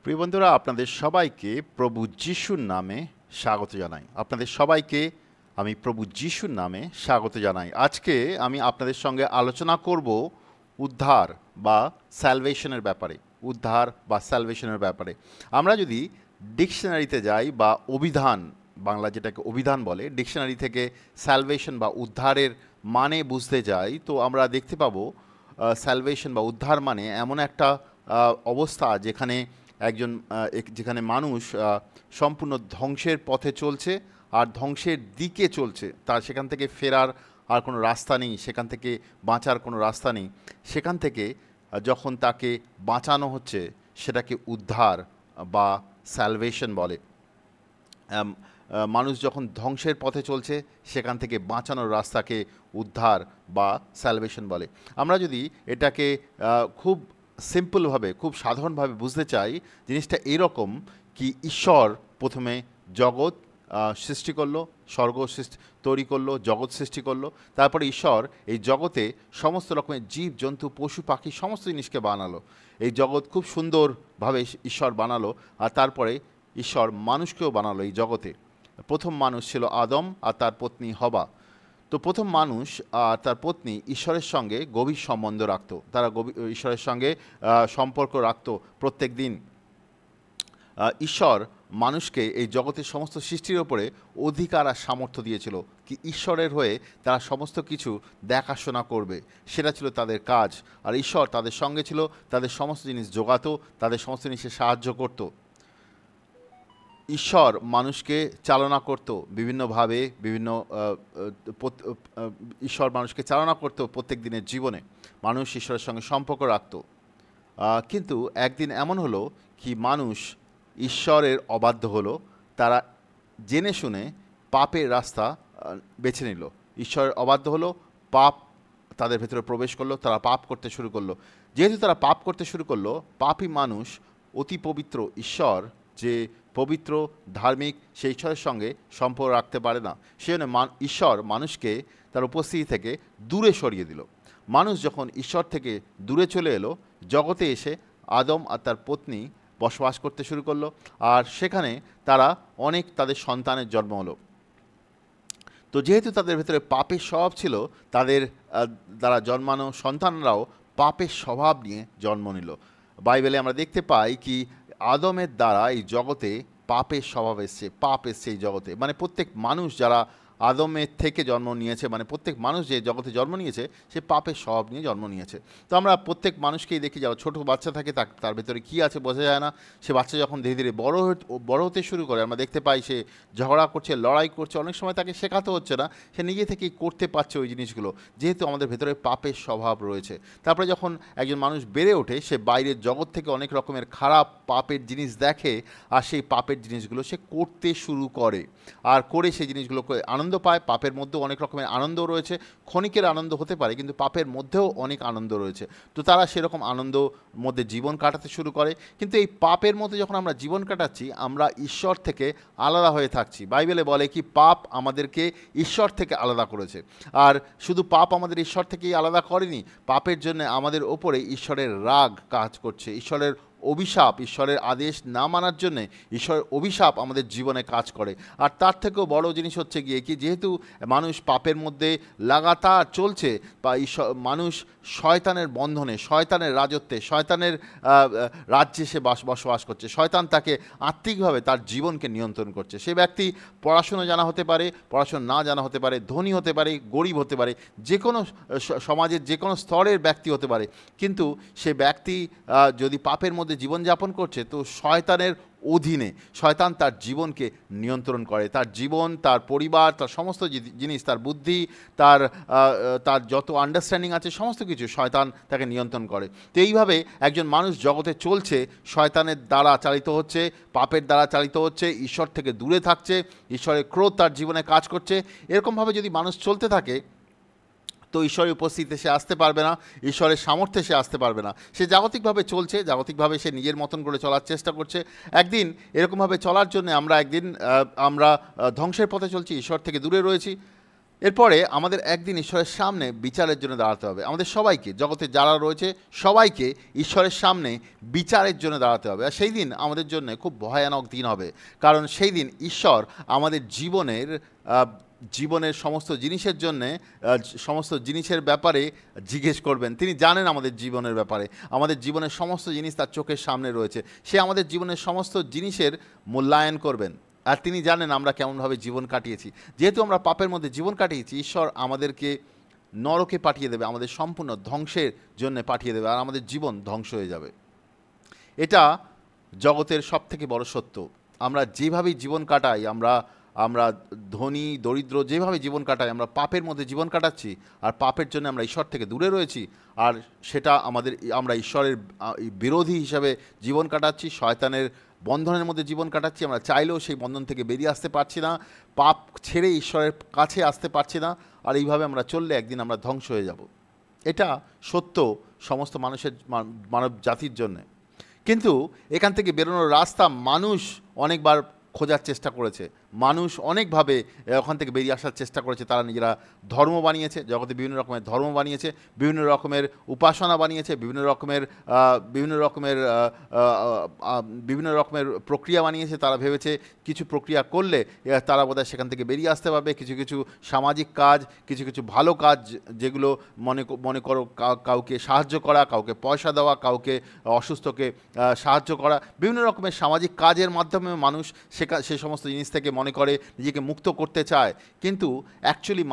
প্রিয় বন্ধুরা, আপনাদের সবাইকে প্রভু যিশুর নামে স্বাগত জানাই। আপনাদের সবাইকে আমি প্রভু যিশুর নামে স্বাগত জানাই। আজকে আমি আপনাদের সঙ্গে আলোচনা করব উদ্ধার বা স্যালভেশনের ব্যাপারে। উদ্ধার বা স্যালভেশনের ব্যাপারে আমরা যদি ডিকশনারিতে যাই বা অভিধান, বাংলা যেটাকে অভিধান বলে, ডিকশনারি থেকে স্যালভেশন বা উদ্ধারের মানে বুঝতে যাই, তো আমরা দেখতে পাবো স্যালভেশন বা উদ্ধার মানে এমন একটা অবস্থা যেখানে যেখানে মানুষ সম্পূর্ণ ধ্বংসের পথে চলছে আর ধ্বংসের দিকে চলছে, তার সেখান থেকে ফেরার আর কোনো রাস্তা নেই, সেখান থেকে বাঁচার কোনো রাস্তা নেই। সেখান থেকে যখন তাকে বাঁচানো হচ্ছে সেটাকে উদ্ধার বা স্যালভেশন বলে। মানুষ যখন ধ্বংসের পথে চলছে সেখান থেকে বাঁচানোর রাস্তাকে উদ্ধার বা স্যালভেশন বলে। আমরা যদি এটাকে খুব সিম্পলভাবে, খুব সাধারণভাবে বুঝতে চাই, জিনিসটা এরকম কি ঈশ্বর প্রথমে জগৎ সৃষ্টি করলো, স্বর্গ তৈরি করলো, জগৎ সৃষ্টি করলো। তারপরে ঈশ্বর এই জগতে সমস্ত রকমের জীব জন্তু পশু পাখি সমস্ত জিনিসকে বানালো। এই জগৎ খুব সুন্দরভাবে ঈশ্বর বানালো। আর তারপরে ঈশ্বর মানুষকেও বানালো এই জগতে। প্রথম মানুষ ছিল আদম আর তার পত্নী হবা। তো প্রথম মানুষ আর তার পত্নী ঈশ্বরের সঙ্গে গভীর সম্বন্ধ রাখতো, তারা ঈশ্বরের সঙ্গে সম্পর্ক রাখতো প্রত্যেক দিন। ঈশ্বর মানুষকে এই জগতের সমস্ত সৃষ্টির ওপরে অধিকার আর সামর্থ্য দিয়েছিল, কি ঈশ্বরের হয়ে তারা সমস্ত কিছু দেখাশোনা করবে, সেটা ছিল তাদের কাজ। আর ঈশ্বর তাদের সঙ্গে ছিল, তাদের সমস্ত জিনিস জোগাতো, তাদের সমস্ত জিনিসে সাহায্য করতো। ঈশ্বর মানুষকে চালনা করত বিভিন্নভাবে, ঈশ্বর মানুষকে চালনা করত প্রত্যেক দিনের জীবনে। মানুষ ঈশ্বরের সঙ্গে সম্পর্ক রাখত। কিন্তু একদিন এমন হলো কি মানুষ ঈশ্বরের অবাধ্য হলো। তারা জেনে শুনে পাপের রাস্তা বেছে নিল। ঈশ্বরের অবাধ্য হলো, পাপ তাদের ভেতরে প্রবেশ করলো, তারা পাপ করতে শুরু করলো। যেহেতু তারা পাপ করতে শুরু করলো, পাপী মানুষ অতি পবিত্র ঈশ্বর যে পবিত্র ধার্মিক, সেই ঈশ্বরের সঙ্গে সম্পর্ক রাখতে পারে না। সেজন্য ঈশ্বর মানুষকে তার উপস্থিতি থেকে দূরে সরিয়ে দিল। মানুষ যখন ঈশ্বর থেকে দূরে চলে এলো, জগতে এসে আদম আর তার পত্নী বসবাস করতে শুরু করলো। আর সেখানে তারা অনেক তাদের সন্তানের জন্ম হলো। তো যেহেতু তাদের ভেতরে পাপের স্বভাব ছিল, তাদের দ্বারা জন্মানো সন্তানরাও পাপের স্বভাব নিয়ে জন্ম নিল। বাইবেলে আমরা দেখতে পাই কি আদমের দ্বারা এই জগতে পাপের স্বভাব এসছে, পাপ এসছে এই জগতে। মানে প্রত্যেক মানুষ যারা আদমের থেকে জন্ম নিয়েছে, মানে প্রত্যেক মানুষ যে জগতে জন্ম নিয়েছে, সে পাপের স্বভাব নিয়ে জন্ম নিয়েছে। তো আমরা প্রত্যেক মানুষকেই দেখি, যারা ছোটো বাচ্চা থাকে তার ভেতরে কী আছে বোঝা যায় না। সে বাচ্চা যখন ধীরে ধীরে বড় হতে শুরু করে, আমরা দেখতে পাই সে ঝগড়া করছে, লড়াই করছে। অনেক সময় তাকে শেখাতে হচ্ছে না, সে নিজে থেকেই করতে পারছে ওই জিনিসগুলো, যেহেতু আমাদের ভেতরে পাপের স্বভাব রয়েছে। তারপরে যখন একজন মানুষ বেড়ে ওঠে, সে বাইরের জগৎ থেকে অনেক রকমের খারাপ পাপের জিনিস দেখে, আর সেই পাপের জিনিসগুলো সে করতে শুরু করে। আর করে সেই জিনিসগুলোকে আনন্দ পায়। পাপের মধ্যেও অনেক রকমের আনন্দ রয়েছে। ক্ষণিকের আনন্দ হতে পারে, কিন্তু পাপের মধ্যেও অনেক আনন্দ রয়েছে। তো তারা সেরকম আনন্দর মধ্যে জীবন কাটাতে শুরু করে। কিন্তু এই পাপের মধ্যে যখন আমরা জীবন কাটাচ্ছি, আমরা ঈশ্বর থেকে আলাদা হয়ে থাকছি। বাইবেলে বলে কি পাপ আমাদেরকে ঈশ্বর থেকে আলাদা করেছে। আর শুধু পাপ আমাদের ঈশ্বর থেকেই আলাদা করেনি, পাপের জন্য আমাদের ওপরে ঈশ্বরের রাগ কাজ করছে। ঈশ্বরের অভিশাপ, ঈশ্বরের আদেশ না মানার জন্যে ঈশ্বরের অভিশাপ আমাদের জীবনে কাজ করে। আর তার থেকেও বড় জিনিস হচ্ছে গিয়ে কি, যেহেতু মানুষ পাপের মধ্যে লাগাতার চলছে, বা মানুষ শয়তানের বন্ধনে, শয়তানের রাজত্বে, শয়তানের রাজ্যে সে বসবাস করছে। শয়তান তাকে আত্মিকভাবে তার জীবনকে নিয়ন্ত্রণ করছে। সে ব্যক্তি পড়াশুনো জানা হতে পারে, পড়াশুনো না জানা হতে পারে, ধনী হতে পারে, গরিব হতে পারে, যে কোনো সমাজের যে কোনো স্তরের ব্যক্তি হতে পারে। কিন্তু সে ব্যক্তি যদি পাপের মধ্যে জীবনযাপন করছে, তো শয়তানের অধীনে শয়তান তার জীবনকে নিয়ন্ত্রণ করে। তার জীবন, তার পরিবার, তার সমস্ত জিনিস, তার বুদ্ধি, তার যত আন্ডারস্ট্যান্ডিং আছে, সমস্ত কিছু শয়তান তাকে নিয়ন্ত্রণ করে। তো এইভাবে একজন মানুষ জগতে চলছে, শয়তানের দ্বারা চালিত হচ্ছে, পাপের দ্বারা চালিত হচ্ছে, ঈশ্বর থেকে দূরে থাকছে, ঈশ্বরের ক্রোধ তার জীবনে কাজ করছে। এরকমভাবে যদি মানুষ চলতে থাকে, তো ঈশ্বরের উপস্থিতিতে সে আসতে পারবে না, ঈশ্বরের সামর্থ্যে সে আসতে পারবে না। সে জাগতিকভাবে চলছে, জাগতিকভাবে সে নিজের মতন করে চলার চেষ্টা করছে। একদিন এরকমভাবে চলার জন্য আমরা ধ্বংসের পথে চলছি, ঈশ্বর থেকে দূরে রয়েছি। এরপরে আমাদের একদিন ঈশ্বরের সামনে বিচারের জন্য দাঁড়াতে হবে। আমাদের সবাইকে, জগতে যারা রয়েছে সবাইকে ঈশ্বরের সামনে বিচারের জন্য দাঁড়াতে হবে। আর সেই দিন আমাদের জন্য খুব ভয়ানক দিন হবে, কারণ সেই দিন ঈশ্বর আমাদের জীবনের সমস্ত জিনিসের জন্যে, সমস্ত জিনিসের ব্যাপারে জিজ্ঞেস করবেন। তিনি জানেন আমাদের জীবনের ব্যাপারে, আমাদের জীবনের সমস্ত জিনিস তার চোখের সামনে রয়েছে। সে আমাদের জীবনের সমস্ত জিনিসের মূল্যায়ন করবেন। আর তিনি জানেন আমরা কেমনভাবে জীবন কাটিয়েছি। যেহেতু আমরা পাপের মধ্যে জীবন কাটিয়েছি, ঈশ্বর আমাদেরকে নরকে পাঠিয়ে দেবে, আমাদের সম্পূর্ণ ধ্বংসের জন্য পাঠিয়ে দেবে, আর আমাদের জীবন ধ্বংস হয়ে যাবে। এটা জগতের সবথেকে বড় সত্য। আমরা যেভাবেই জীবন কাটাই, আমরা ধনী দরিদ্র যেভাবে জীবন কাটাই, আমরা পাপের মধ্যে জীবন কাটাচ্ছি, আর পাপের জন্য আমরা ঈশ্বর থেকে দূরে রয়েছি। আর সেটা আমরা ঈশ্বরের বিরোধী হিসাবে জীবন কাটাচ্ছি, শয়তানের বন্ধনের মধ্যে জীবন কাটাচ্ছি। আমরা চাইলেও সেই বন্ধন থেকে বেরিয়ে আসতে পারছি না, পাপ ছেড়ে ঈশ্বরের কাছে আসতে পারছি না। আর এইভাবে আমরা চললে একদিন আমরা ধ্বংস হয়ে যাব। এটা সত্য সমস্ত মানব জাতির জন্যে। কিন্তু এখান থেকে বেরোনোর রাস্তা মানুষ অনেকবার খোঁজার চেষ্টা করেছে, মানুষ অনেকভাবে ওখান থেকে বেরিয়ে আসার চেষ্টা করেছে। তারা নিজেরা ধর্ম বানিয়েছে, জগতে বিভিন্ন রকমের ধর্ম বানিয়েছে, বিভিন্ন রকমের উপাসনা বানিয়েছে, বিভিন্ন রকমের প্রক্রিয়া বানিয়েছে। তারা ভেবেছে কিছু প্রক্রিয়া করলে তারা বোধহয় সেখান থেকে বেরিয়ে আসতে পারবে। কিছু কিছু সামাজিক কাজ, কিছু কিছু ভালো কাজ, যেগুলো মনে করো কাউকে সাহায্য করা, কাউকে পয়সা দেওয়া, কাউকে অসুস্থকে সাহায্য করা, বিভিন্ন রকমের সামাজিক কাজের মাধ্যমে মানুষ সে সমস্ত জিনিস থেকে মনে করে নিজেকে মুক্ত করতে চায়। কিন্তু অ্যাকচুয়ালি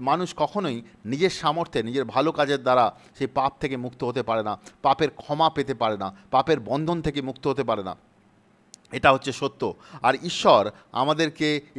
মানুষ কখনোই নিজের সামর্থ্যে, নিজের ভালো কাজের দ্বারা সেই পাপ থেকে মুক্ত হতে পারে না, পাপের ক্ষমা পেতে পারে না, পাপের বন্ধন থেকে মুক্ত হতে পারে না। এটা হচ্ছে সত্য। আর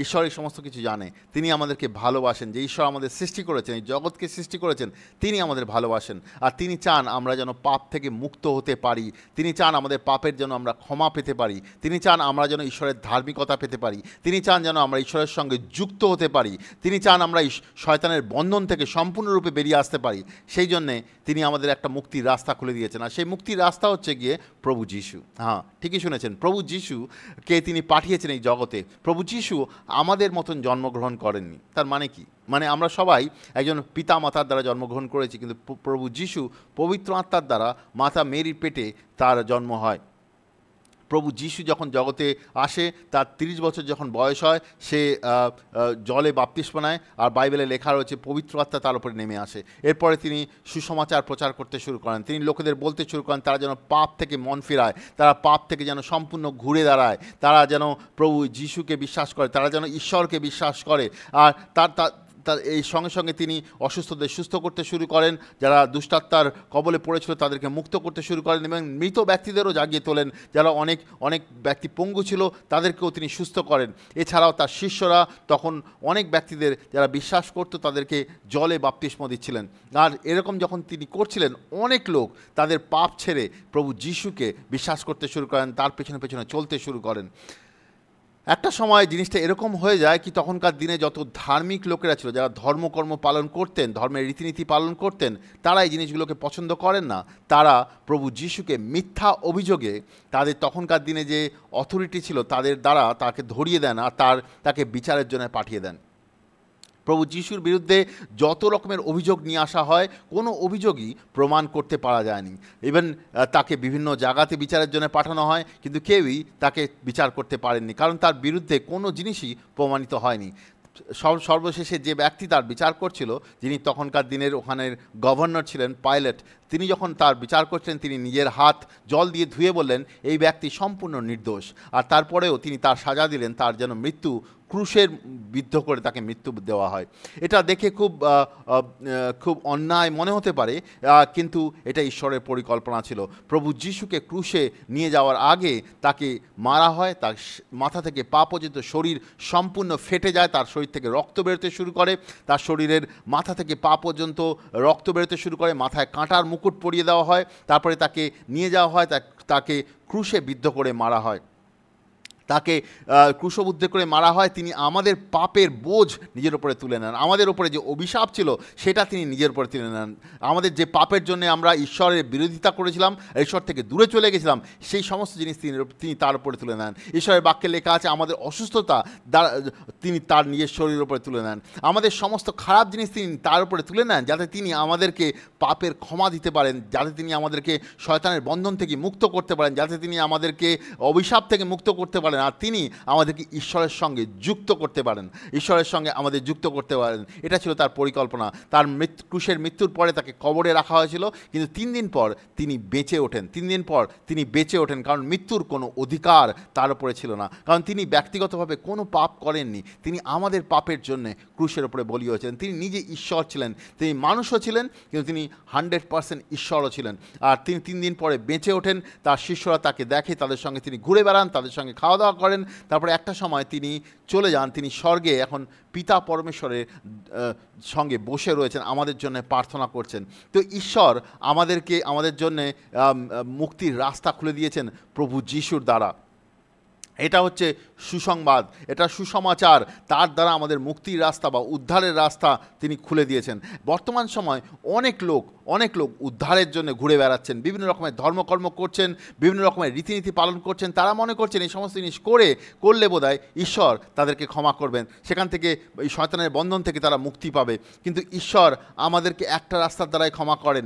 ঈশ্বরের সমস্ত কিছু জানে। তিনি আমাদেরকে ভালোবাসেন। যে ঈশ্বর আমাদের সৃষ্টি করেছেন, এই জগৎকে সৃষ্টি করেছেন, তিনি আমাদের ভালোবাসেন। আর তিনি চান আমরা যেন পাপ থেকে মুক্ত হতে পারি। তিনি চান আমাদের পাপের যেন আমরা ক্ষমা পেতে পারি। তিনি চান আমরা যেন ঈশ্বরের ধার্মিকতা পেতে পারি। তিনি চান যেন আমরা ঈশ্বরের সঙ্গে যুক্ত হতে পারি। তিনি চান আমরা শয়তানের বন্ধন থেকে সম্পূর্ণরূপে বেরিয়ে আসতে পারি। সেই জন্যে তিনি আমাদের একটা মুক্তির রাস্তা খুলে দিয়েছেন। আর সেই মুক্তির রাস্তা হচ্ছে গিয়ে প্রভু যীশু। হ্যাঁ, ঠিকই শুনেছেন, প্রভু যীশুকে তিনি পাঠিয়েছেন এই জগতে। প্রভু যীশু আমাদের মতন জন্মগ্রহণ করেননি। তার মানে কি? মানে আমরা সবাই একজন পিতা মাতার দ্বারা জন্মগ্রহণ করেছি, কিন্তু প্রভু যীশু পবিত্র আত্মার দ্বারা মাতা মেরির পেটে তার জন্ম হয়। প্রভু যীশু যখন জগতে আসে, তার 30 বছর যখন বয়স হয়, সে জলে বাপ্তিস্ম নেয়। আর বাইবেলে লেখা রয়েছে পবিত্র আত্মা তার উপরে নেমে আসে। এরপরে তিনি সুসমাচার প্রচার করতে শুরু করেন। তিনি লোকেদের বলতে শুরু করেন তারা যেন পাপ থেকে মন ফেরায়, তারা পাপ থেকে যেন সম্পূর্ণ ঘুরে দাঁড়ায়, তারা যেন প্রভু যীশুকে বিশ্বাস করে, তারা যেন ঈশ্বরকে বিশ্বাস করে। আর তার এই সঙ্গে সঙ্গে তিনি অসুস্থদের সুস্থ করতে শুরু করেন, যারা দুষ্টাত্মার কবলে পড়েছিল তাদেরকে মুক্ত করতে শুরু করেন, এবং মৃত ব্যক্তিদেরও জাগিয়ে তোলেন। যারা অনেক ব্যক্তি পঙ্গু ছিল তাদেরকেও তিনি সুস্থ করেন। এছাড়াও তার শিষ্যরা তখন অনেক ব্যক্তিদের যারা বিশ্বাস করত তাদেরকে জলে বাপ্তিস্ম দিচ্ছিলেন। আর এরকম যখন তিনি করছিলেন, অনেক লোক তাদের পাপ ছেড়ে প্রভু যীশুকে বিশ্বাস করতে শুরু করেন, তার পেছনে পেছনে চলতে শুরু করেন। একটা সময় জিনিসটা এরকম হয়ে যায় কি, তখনকার দিনে যত ধার্মিক লোকেরা ছিল, যারা ধর্মকর্ম পালন করতেন, ধর্মের রীতিনীতি পালন করতেন, তারা এই জিনিসগুলোকে পছন্দ করেন না। তারা প্রভু যীশুকে মিথ্যা অভিযোগে তাদের তখনকার দিনে যে অথরিটি ছিল তাদের দ্বারা তাকে ধরিয়ে দেন, আর তাকে বিচারের জন্য পাঠিয়ে দেন। প্রভু যীশুর বিরুদ্ধে যত রকমের অভিযোগ নিয়ে আসা হয়, কোনো অভিযোগই প্রমাণ করতে পারা যায়নি। ইভেন তাকে বিভিন্ন জায়গাতে বিচারের জন্য পাঠানো হয়, কিন্তু কেউই তাকে বিচার করতে পারেননি, কারণ তার বিরুদ্ধে কোনো জিনিসই প্রমাণিত হয়নি। সর্বশেষে যে ব্যক্তি তার বিচার করছিল, যিনি তখনকার দিনের ওখানের গভর্নর ছিলেন পাইলট, তিনি যখন তার বিচার করছিলেন, তিনি নিজের হাত জল দিয়ে ধুয়ে বললেন এই ব্যক্তি সম্পূর্ণ নির্দোষ। আর তারপরেও তিনি তার সাজা দিলেন, তার যেন ক্রুশের বিদ্ধ করে তাকে মৃত্যু দেওয়া হয়। এটা দেখে খুব অন্যায় মনে হতে পারে, কিন্তু এটা ঈশ্বরের পরিকল্পনা ছিল। প্রভু যীশুকে ক্রুশে নিয়ে যাওয়ার আগে তাকে মারা হয়, তার মাথা থেকে পা পর্যন্ত শরীর সম্পূর্ণ ফেটে যায়, তার শরীর থেকে রক্ত বেরোতে শুরু করে, তার শরীরের মাথা থেকে পা পর্যন্ত রক্ত বেরোতে শুরু করে, মাথায় কাঁটার মুকুট পরিয়ে দেওয়া হয়, তারপরে তাকে নিয়ে যাওয়া হয়, তাকে ক্রুশে বিদ্ধ করে মারা হয়। তাকে ক্রুশবিদ্ধ করে মারা হয়, তিনি আমাদের পাপের বোঝ নিজের উপরে তুলে নেন। আমাদের উপরে যে অভিশাপ ছিল সেটা তিনি নিজের উপরে তুলে নেন। আমাদের যে পাপের জন্য আমরা ঈশ্বরের বিরোধিতা করেছিলাম, ঈশ্বর থেকে দূরে চলে গেছিলাম, সেই সমস্ত জিনিস তিনি তার উপরে তুলে নেন। ঈশ্বরের বাক্যে লেখা আছে আমাদের অসুস্থতা তিনি তার নিজের শরীরের উপরে তুলে নেন। আমাদের সমস্ত খারাপ জিনিস তিনি তার উপরে তুলে নেন, যাতে তিনি আমাদেরকে পাপের ক্ষমা দিতে পারেন, যাতে তিনি আমাদেরকে শয়তানের বন্ধন থেকে মুক্ত করতে পারেন, যাতে তিনি আমাদেরকে অভিশাপ থেকে মুক্ত করতে পারেন, আর তিনি আমাদেরকে ঈশ্বরের সঙ্গে যুক্ত করতে পারেন, ঈশ্বরের সঙ্গে আমাদের যুক্ত করতে পারেন। এটা ছিল তার পরিকল্পনা। তার ক্রুশের মৃত্যুর পরে তাকে কবরে রাখা হয়েছিল, কিন্তু 3 দিন পর তিনি বেঁচে ওঠেন। 3 দিন পর তিনি বেঁচে ওঠেন, কারণ মৃত্যুর কোনো অধিকার তার উপরে ছিল না, কারণ তিনি ব্যক্তিগতভাবে কোনো পাপ করেননি। তিনি আমাদের পাপের জন্যে ক্রুশের উপরে বলি হয়েছেন। তিনি নিজে ঈশ্বর ছিলেন, তিনি মানুষও ছিলেন, কিন্তু তিনি 100% ঈশ্বরও ছিলেন। আর তিনি 3 দিন পরে বেঁচে ওঠেন। তার শিষ্যরা তাকে দেখে, তাদের সঙ্গে তিনি ঘুরে বেড়ান, তাদের সঙ্গে খাওয়া দাওয়া করেন। তারপরে একটা সময় তিনি চলে যান, তিনি স্বর্গে এখন পিতা পরমেশ্বরের সঙ্গে বসে রয়েছেন, আমাদের জন্য প্রার্থনা করছেন। তো ঈশ্বর আমাদের জন্য মুক্তির রাস্তা খুলে দিয়েছেন প্রভু যিশুর দ্বারা। এটা হচ্ছে সুসংবাদ, এটা সুসমাচার। তার দ্বারা আমাদের মুক্তির রাস্তা বা উদ্ধারের রাস্তা তিনি খুলে দিয়েছেন। বর্তমান সময় অনেক লোক উদ্ধারের জন্য ঘুরে বেড়াচ্ছেন, বিভিন্ন রকমের ধর্মকর্ম করছেন, বিভিন্ন রকমের রীতিনীতি পালন করছেন। তারা মনে করছেন এই সমস্ত জিনিস করলে বোধহয় ঈশ্বর তাদেরকে ক্ষমা করবেন, সেখান থেকে এই শয়তানের বন্ধন থেকে তারা মুক্তি পাবে। কিন্তু ঈশ্বর আমাদেরকে একটা রাস্তার দ্বারাই ক্ষমা করেন,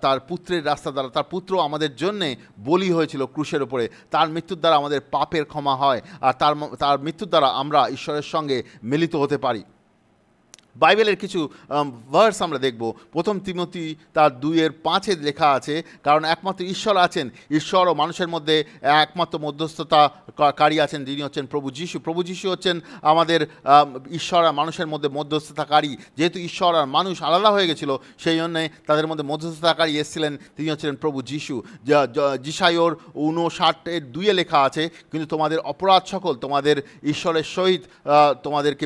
তার পুত্রের রাস্তা দ্বারা। তার পুত্র আমাদের জন্যে বলি হয়েছিল ক্রুশের উপরে, তার মৃত্যুর দ্বারা আমাদের পাপের ক্ষমা হয়, আর তার মৃত্যুর দ্বারা আমরা ঈশ্বরের সঙ্গে মিলিত হতে পারি। বাইবেলের কিছু ভার্স আমরা দেখব। 1 তিমোথী তার 2:5 লেখা আছে, কারণ একমাত্র ঈশ্বর আছেন, ঈশ্বর ও মানুষের মধ্যে একমাত্র মধ্যস্থতাকারী আছেন, যিনি হচ্ছেন প্রভু যিশু। প্রভু যিশু হচ্ছেন আমাদের ঈশ্বর আর মানুষের মধ্যে মধ্যস্থতাকারী। যেহেতু ঈশ্বর আর মানুষ আলাদা হয়ে গেছিলো, সেই জন্যে তাদের মধ্যে মধ্যস্থতাকারী এসেছিলেন, তিনি হচ্ছিলেন প্রভু যিশু। যিশাইয়র 59:2 লেখা আছে, কিন্তু তোমাদের অপরাধ সকল তোমাদের ঈশ্বরের সহিত তোমাদেরকে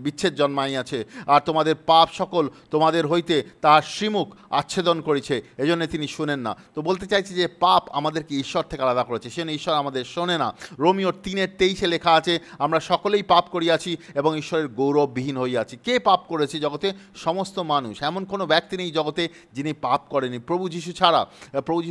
বিচ্ছেদ জন্মাইয়াছে, আর তোমাদের পাপ সকল তোমাদের হইতে তাহার শ্রীমুখ আচ্ছেদন করেছে, এজন্য তিনি শোনেন না। তো বলতে চাইছি যে পাপ আমাদেরকে ঈশ্বর থেকে আলাদা করেছে, সে ঈশ্বর আমাদের শোনে না। রোমিও 3:23 লেখা আছে, আমরা সকলেই পাপ করিয়াছি এবং ঈশ্বরের গৌরববিহীন হইয়াছি। কে পাপ করেছে জগতে? সমস্ত মানুষ। এমন কোনো ব্যক্তি নেই জগতে যিনি পাপ করেনি, প্রভু যিশু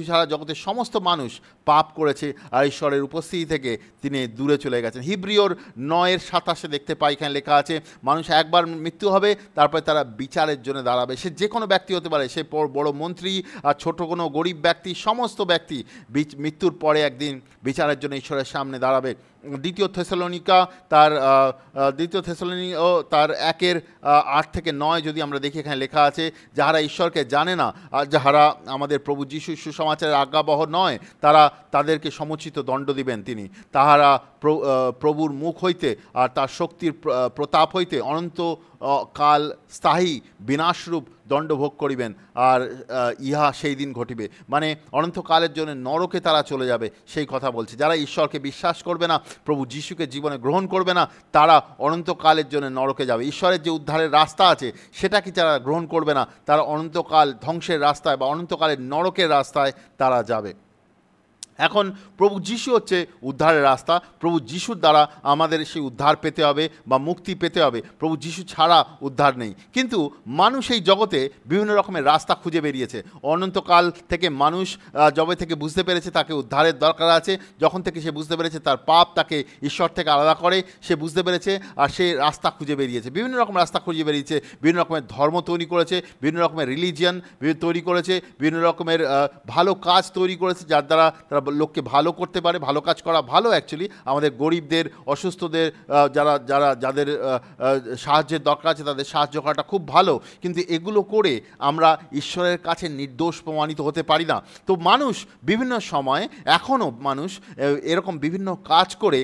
ছাড়া জগতের সমস্ত মানুষ পাপ করেছে, আর ঈশ্বরের উপস্থিতি থেকে তিনি দূরে চলে গেছেন। হিব্রিয়র 9:27 দেখতে পাই, এখানে লেখা আছে, মানুষ একবার মৃত্যু হবে, তারপরে তারা বিচারের জন্য দাঁড়াবে। সে যে কোনো ব্যক্তি হতে পারে, সে বড় মন্ত্রী আর ছোট কোনো গরিব ব্যক্তি, সমস্ত ব্যক্তি মৃত্যুর পরে একদিন বিচারের জন্য ঈশ্বরের সামনে দাঁড়াবে। 2 থেসalonica তার 1:8-9 যদি আমরা দেখি, এখানে লেখা আছে, যাহারা ঈশ্বরকে জানে না আর যাহারা আমাদের প্রভু যিশুর সুসমাচারের আজ্ঞাবহ নয়, তাদেরকে সমুচিত দণ্ড দিবেন তিনি। তাহারা প্রভুর মুখ হইতে আর তার শক্তির প্রতাপ হইতে অনন্ত কাল স্থায়ী বিনাশরূপ দণ্ড ভোগ করিবেন, আর ইহা সেই দিন ঘটিবে। মানে অনন্তকালের জন্য নরকে তারা চলে যাবে, সেই কথা বলছে। যারা ঈশ্বরকে বিশ্বাস করবে না, প্রভু যিশুকে জীবনে গ্রহণ করবে না, তারা অনন্তকালের জন্য নরকে যাবে। ঈশ্বরের যে উদ্ধারের রাস্তা আছে সেটাকে যারা গ্রহণ করবে না, তারা অনন্তকাল ধ্বংসের রাস্তায় বা অনন্তকালের নরকের রাস্তায় তারা যাবে। এখন প্রভু যিশু হচ্ছে উদ্ধারের রাস্তা। প্রভু যিশুর দ্বারা আমাদের সেই উদ্ধার পেতে হবে বা মুক্তি পেতে হবে। প্রভু যিশু ছাড়া উদ্ধার নেই। কিন্তু মানুষ এই জগতে বিভিন্ন রকমের রাস্তা খুঁজে বেরিয়েছে। অনন্তকাল থেকে মানুষ যবে থেকে বুঝতে পেরেছে তাকে উদ্ধারের দরকার আছে, যখন থেকে সে বুঝতে পেরেছে তার পাপ তাকে ঈশ্বর থেকে আলাদা করে, সে বুঝতে পেরেছে আর সে রাস্তা খুঁজে বেরিয়েছে। বিভিন্ন রকম রাস্তা খুঁজে বেরিয়েছে, বিভিন্ন রকমের ধর্ম তৈরি করেছে, বিভিন্ন রকমের রিলিজিয়ান তৈরি করেছে, বিভিন্ন রকমের ভালো কাজ তৈরি করেছে, যার দ্বারা তারা লোককে ভালো করতে পারে। ভালো কাজ করা ভালো, অ্যাকচুয়ালি আমাদের গরিবদের, অসুস্থদের, যাদের সাহায্যের দরকার আছে তাদের সাহায্য করাটা খুব ভালো, কিন্তু এগুলো করে আমরা ঈশ্বরের কাছে নির্দোষ প্রমাণিত হতে পারি না। তো মানুষ বিভিন্ন সময়, এখনও মানুষ এরকম বিভিন্ন কাজ করে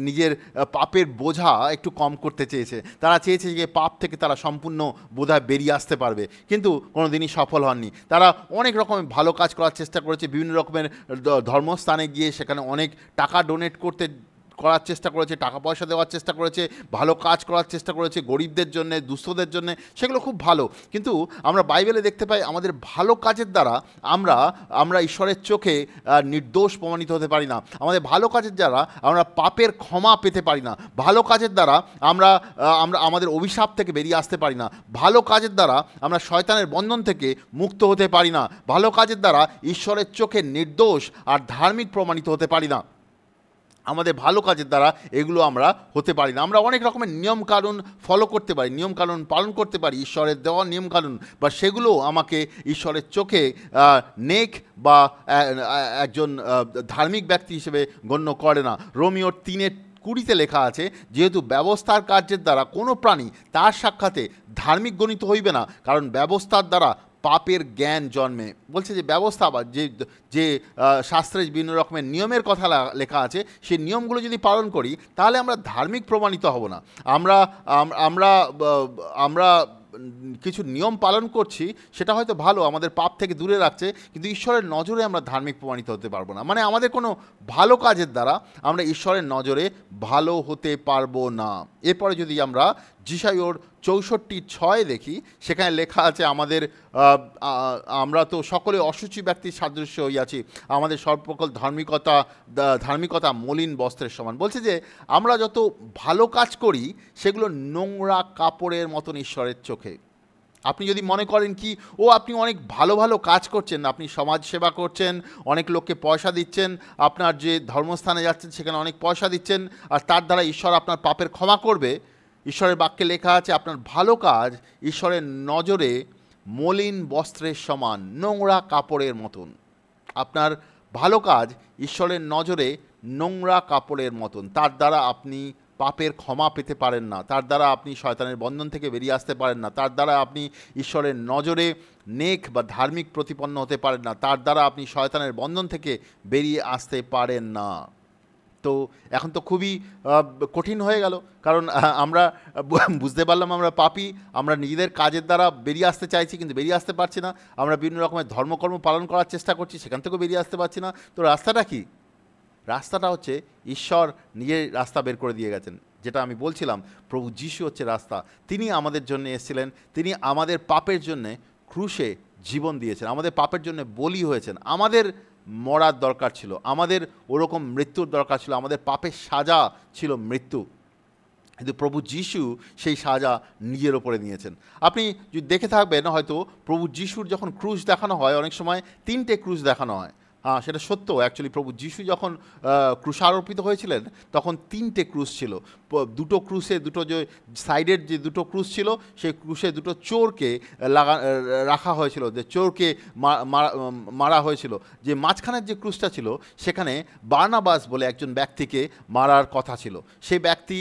নিজের পাপের বোঝা একটু কম করতে চেয়েছে। তারা চেয়েছে যে পাপ থেকে তারা সম্পূর্ণ বোধহয় বেরিয়ে আসতে পারবে, কিন্তু কোনো দিনই সফল হননি। তারা অনেক রকমের ভালো কাজ করার চেষ্টা করেছে, বিভিন্ন রকমের ধর্মস্থানে গিয়ে সেখানে অনেক টাকা ডোনেট করার চেষ্টা করেছে, টাকা পয়সা দেওয়ার চেষ্টা করেছে, ভালো কাজ করার চেষ্টা করেছে গরিবদের জন্য, দুস্থদের জন্য, সেগুলো খুব ভালো। কিন্তু আমরা বাইবেলে দেখতে পাই আমাদের ভালো কাজের দ্বারা আমরা আমরা ঈশ্বরের চোখে নির্দোষ প্রমাণিত হতে পারি না। আমাদের ভালো কাজের দ্বারা আমরা পাপের ক্ষমা পেতে পারি না। ভালো কাজের দ্বারা আমরা আমরা আমাদের অভিশাপ থেকে বেরিয়ে আসতে পারি না। ভালো কাজের দ্বারা আমরা শয়তানের বন্ধন থেকে মুক্ত হতে পারি না। ভালো কাজের দ্বারা ঈশ্বরের চোখে নির্দোষ আর ধার্মিক প্রমাণিত হতে পারি না। আমাদের ভালো কাজের দ্বারা এগুলো আমরা হতে পারি না। আমরা অনেক রকমের নিয়মকানুন ফলো করতে পারি, নিয়মকানুন পালন করতে পারি, ঈশ্বরের দেওয়া নিয়মকানুন, বা সেগুলো আমাকে ঈশ্বরের চোখে নেক বা একজন ধার্মিক ব্যক্তি হিসেবে গণ্য করে না। রোমিওর 3:20 লেখা আছে, যেহেতু ব্যবস্থার কার্যের দ্বারা কোনো প্রাণী তার সাক্ষাতে ধার্মিক গণিত হইবে না, কারণ ব্যবস্থার দ্বারা পাপের জ্ঞান জন্মে। বলছে যে ব্যবস্থা বা যে যে শাস্ত্রে বিভিন্ন রকমের নিয়মের কথা লেখা আছে, সেই নিয়মগুলো যদি পালন করি তাহলে আমরা ধার্মিক প্রমাণিত হব না। আমরা আমরা আমরা কিছু নিয়ম পালন করছি, সেটা হয়তো ভালো, আমাদের পাপ থেকে দূরে রাখছে, কিন্তু ঈশ্বরের নজরে আমরা ধার্মিক প্রমাণিত হতে পারবো না। মানে আমাদের কোনো ভালো কাজের দ্বারা আমরা ঈশ্বরের নজরে ভালো হতে পারবো না। এরপরে যদি আমরা যিশাইয়র 64:6 দেখি, সেখানে লেখা আছে আমাদের আমরা তো সকলে অশুচি ব্যক্তির সাদৃশ্য হইয়াছি, আমাদের সর্বপ্রকার ধার্মিকতা মলিন বস্ত্রের সমান। বলছে যে আমরা যত ভালো কাজ করি সেগুলো নোংরা কাপড়ের মতন ঈশ্বরের চোখে। আপনি যদি মনে করেন কি আপনি অনেক ভালো ভালো কাজ করছেন, আপনি সমাজ সেবা করছেন, অনেক লোককে পয়সা দিচ্ছেন, আপনার যে ধর্মস্থানে যাচ্ছেন সেখানে অনেক পয়সা দিচ্ছেন, আর তার দ্বারা ঈশ্বর আপনার পাপের ক্ষমা করবে, ঈশ্বরের বাক্যে লেখা আছে আপনার ভালো কাজ ঈশ্বরের নজরে মলিন বস্ত্রের সমান, নোংরা কাপড়ের মতন। আপনার ভালো কাজ ঈশ্বরের নজরে নোংরা কাপড়ের মতন। তার দ্বারা আপনি পাপের ক্ষমা পেতে পারেন না, তার দ্বারা আপনি শয়তানের বন্ধন থেকে বেরিয়ে আসতে পারেন না, তার দ্বারা আপনি ঈশ্বরের নজরে নেক বা ধার্মিক প্রতিপন্ন হতে পারেন না, তার দ্বারা আপনি শয়তানের বন্ধন থেকে বেরিয়ে আসতে পারেন না। তো এখন তো খুবই কঠিন হয়ে গেল, কারণ আমরা বুঝতে পারলাম আমরা পাপী, আমরা নিজেদের কাজের দ্বারা বেরিয়ে আসতে চাইছি কিন্তু বেরিয়ে আসতে পারছি না, আমরা বিভিন্ন রকমের ধর্মকর্ম পালন করার চেষ্টা করছি, সেখান থেকেও বেরিয়ে আসতে পারছি না। তো রাস্তাটা কি? রাস্তাটা হচ্ছে ঈশ্বর নিজের রাস্তা বের করে দিয়ে গেছেন। যেটা আমি বলছিলাম, প্রভু যিশু হচ্ছে রাস্তা। তিনি আমাদের জন্য এসেছিলেন, তিনি আমাদের পাপের জন্যে ক্রুশে জীবন দিয়েছেন, আমাদের পাপের জন্য বলি হয়েছেন। আমাদের মরার দরকার ছিল, আমাদের ওরকম মৃত্যুর দরকার ছিল, আমাদের পাপের সাজা ছিল মৃত্যু, কিন্তু প্রভু যিশু সেই সাজা নিজের ওপরে নিয়েছেন। আপনি যদি দেখে থাকবেন হয়তো প্রভু যিশুর যখন ক্রুশ দেখানো হয়, অনেক সময় 3টে ক্রুশ দেখানো হয়। সেটা সত্য, অ্যাকচুয়ালি প্রভু যিশু যখন ক্রুশারোপিত হয়েছিলেন তখন 3টে ক্রুশ ছিল। দুটো ক্রুশে দুটো যে সাইডের যে দুটো ক্রুশ ছিল, সেই ক্রুশে দুটো চোরকে রাখা হয়েছিল, যে চোরকে মারা হয়েছিল। যে মাঝখানের যে ক্রুশটা ছিল সেখানে বার্নাবাস বলে একজন ব্যক্তিকে মারার কথা ছিল। সেই ব্যক্তি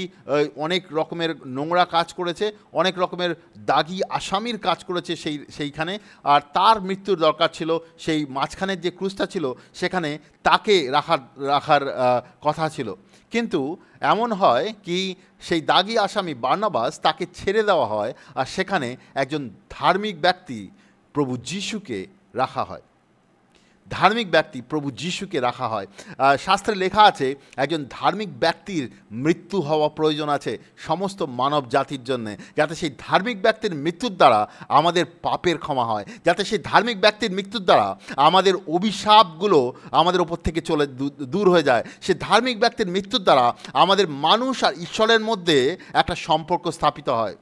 অনেক রকমের নোংরা কাজ করেছে, অনেক রকমের দাগি আসামির কাজ করেছে সেইখানে, আর তার মৃত্যুর দরকার ছিল। সেই মাঝখানের যে ক্রুশটা ছিল সেখানে তাকে রাখার কথা ছিল, কিন্তু এমন হয় কি সেই দাগি আসামি বার্নাবাস তাকে ছেড়ে দেওয়া হয়, আর সেখানে একজন ধার্মিক ব্যক্তি প্রভু যিশুকে রাখা হয়। ধার্মিক ব্যক্তি প্রভু যিশুকে রাখা হয়। শাস্ত্রে লেখা আছে একজন ধার্মিক ব্যক্তির মৃত্যু হওয়া প্রয়োজন আছে সমস্ত মানব জাতির জন্যে, যাতে সেই ধার্মিক ব্যক্তির মৃত্যুর দ্বারা আমাদের পাপের ক্ষমা হয়, যাতে সেই ধার্মিক ব্যক্তির মৃত্যুর দ্বারা আমাদের অভিশাপগুলো আমাদের ওপর থেকে দূর হয়ে যায়। সে ধার্মিক ব্যক্তির মৃত্যুর দ্বারা আমাদের মানুষ আর ঈশ্বরের মধ্যে একটা সম্পর্ক স্থাপিত হয়।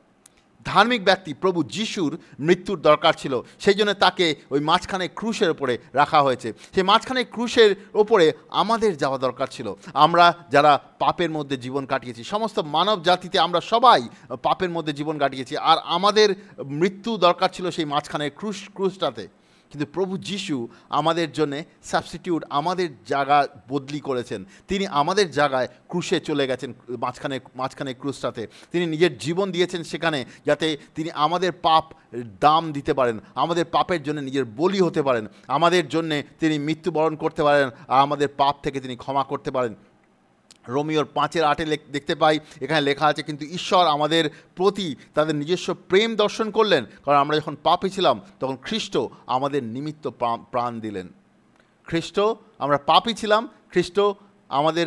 ধার্মিক ব্যক্তি প্রভু যিশুর মৃত্যুর দরকার ছিল, সেই জন্য তাকে ওই মাঝখানে ক্রুশের ওপরে রাখা হয়েছে। সেই মাঝখানে ক্রুশের ওপরে আমাদের যাওয়া দরকার ছিল। আমরা যারা পাপের মধ্যে জীবন কাটিয়েছি, সমস্ত মানব জাতিতে আমরা সবাই পাপের মধ্যে জীবন কাটিয়েছি, আর আমাদের মৃত্যু দরকার ছিল সেই মাঝখানে ক্রুশটাতে। কিন্তু প্রভু যিশু আমাদের জন্যে সাবস্টিটিউট, আমাদের জায়গা বদলি করেছেন। তিনি আমাদের জায়গায় ক্রুশে চলে গেছেন, মাঝখানে ক্রুশটাতে তিনি নিজের জীবন দিয়েছেন সেখানে, যাতে তিনি আমাদের পাপ দাম দিতে পারেন, আমাদের পাপের জন্য নিজের বলি হতে পারেন, আমাদের জন্যে তিনি মৃত্যুবরণ করতে পারেন, আর আমাদের পাপ থেকে তিনি ক্ষমা করতে পারেন। রোমিওর 5:8 দেখতে পাই, এখানে লেখা আছে, কিন্তু ঈশ্বর আমাদের প্রতি তাদের নিজস্ব প্রেম দর্শন করলেন, কারণ আমরা যখন পাপী ছিলাম তখন খ্রিস্ট আমাদের নিমিত্ত প্রাণ দিলেন। আমরা পাপী ছিলাম, খ্রিস্ট আমাদের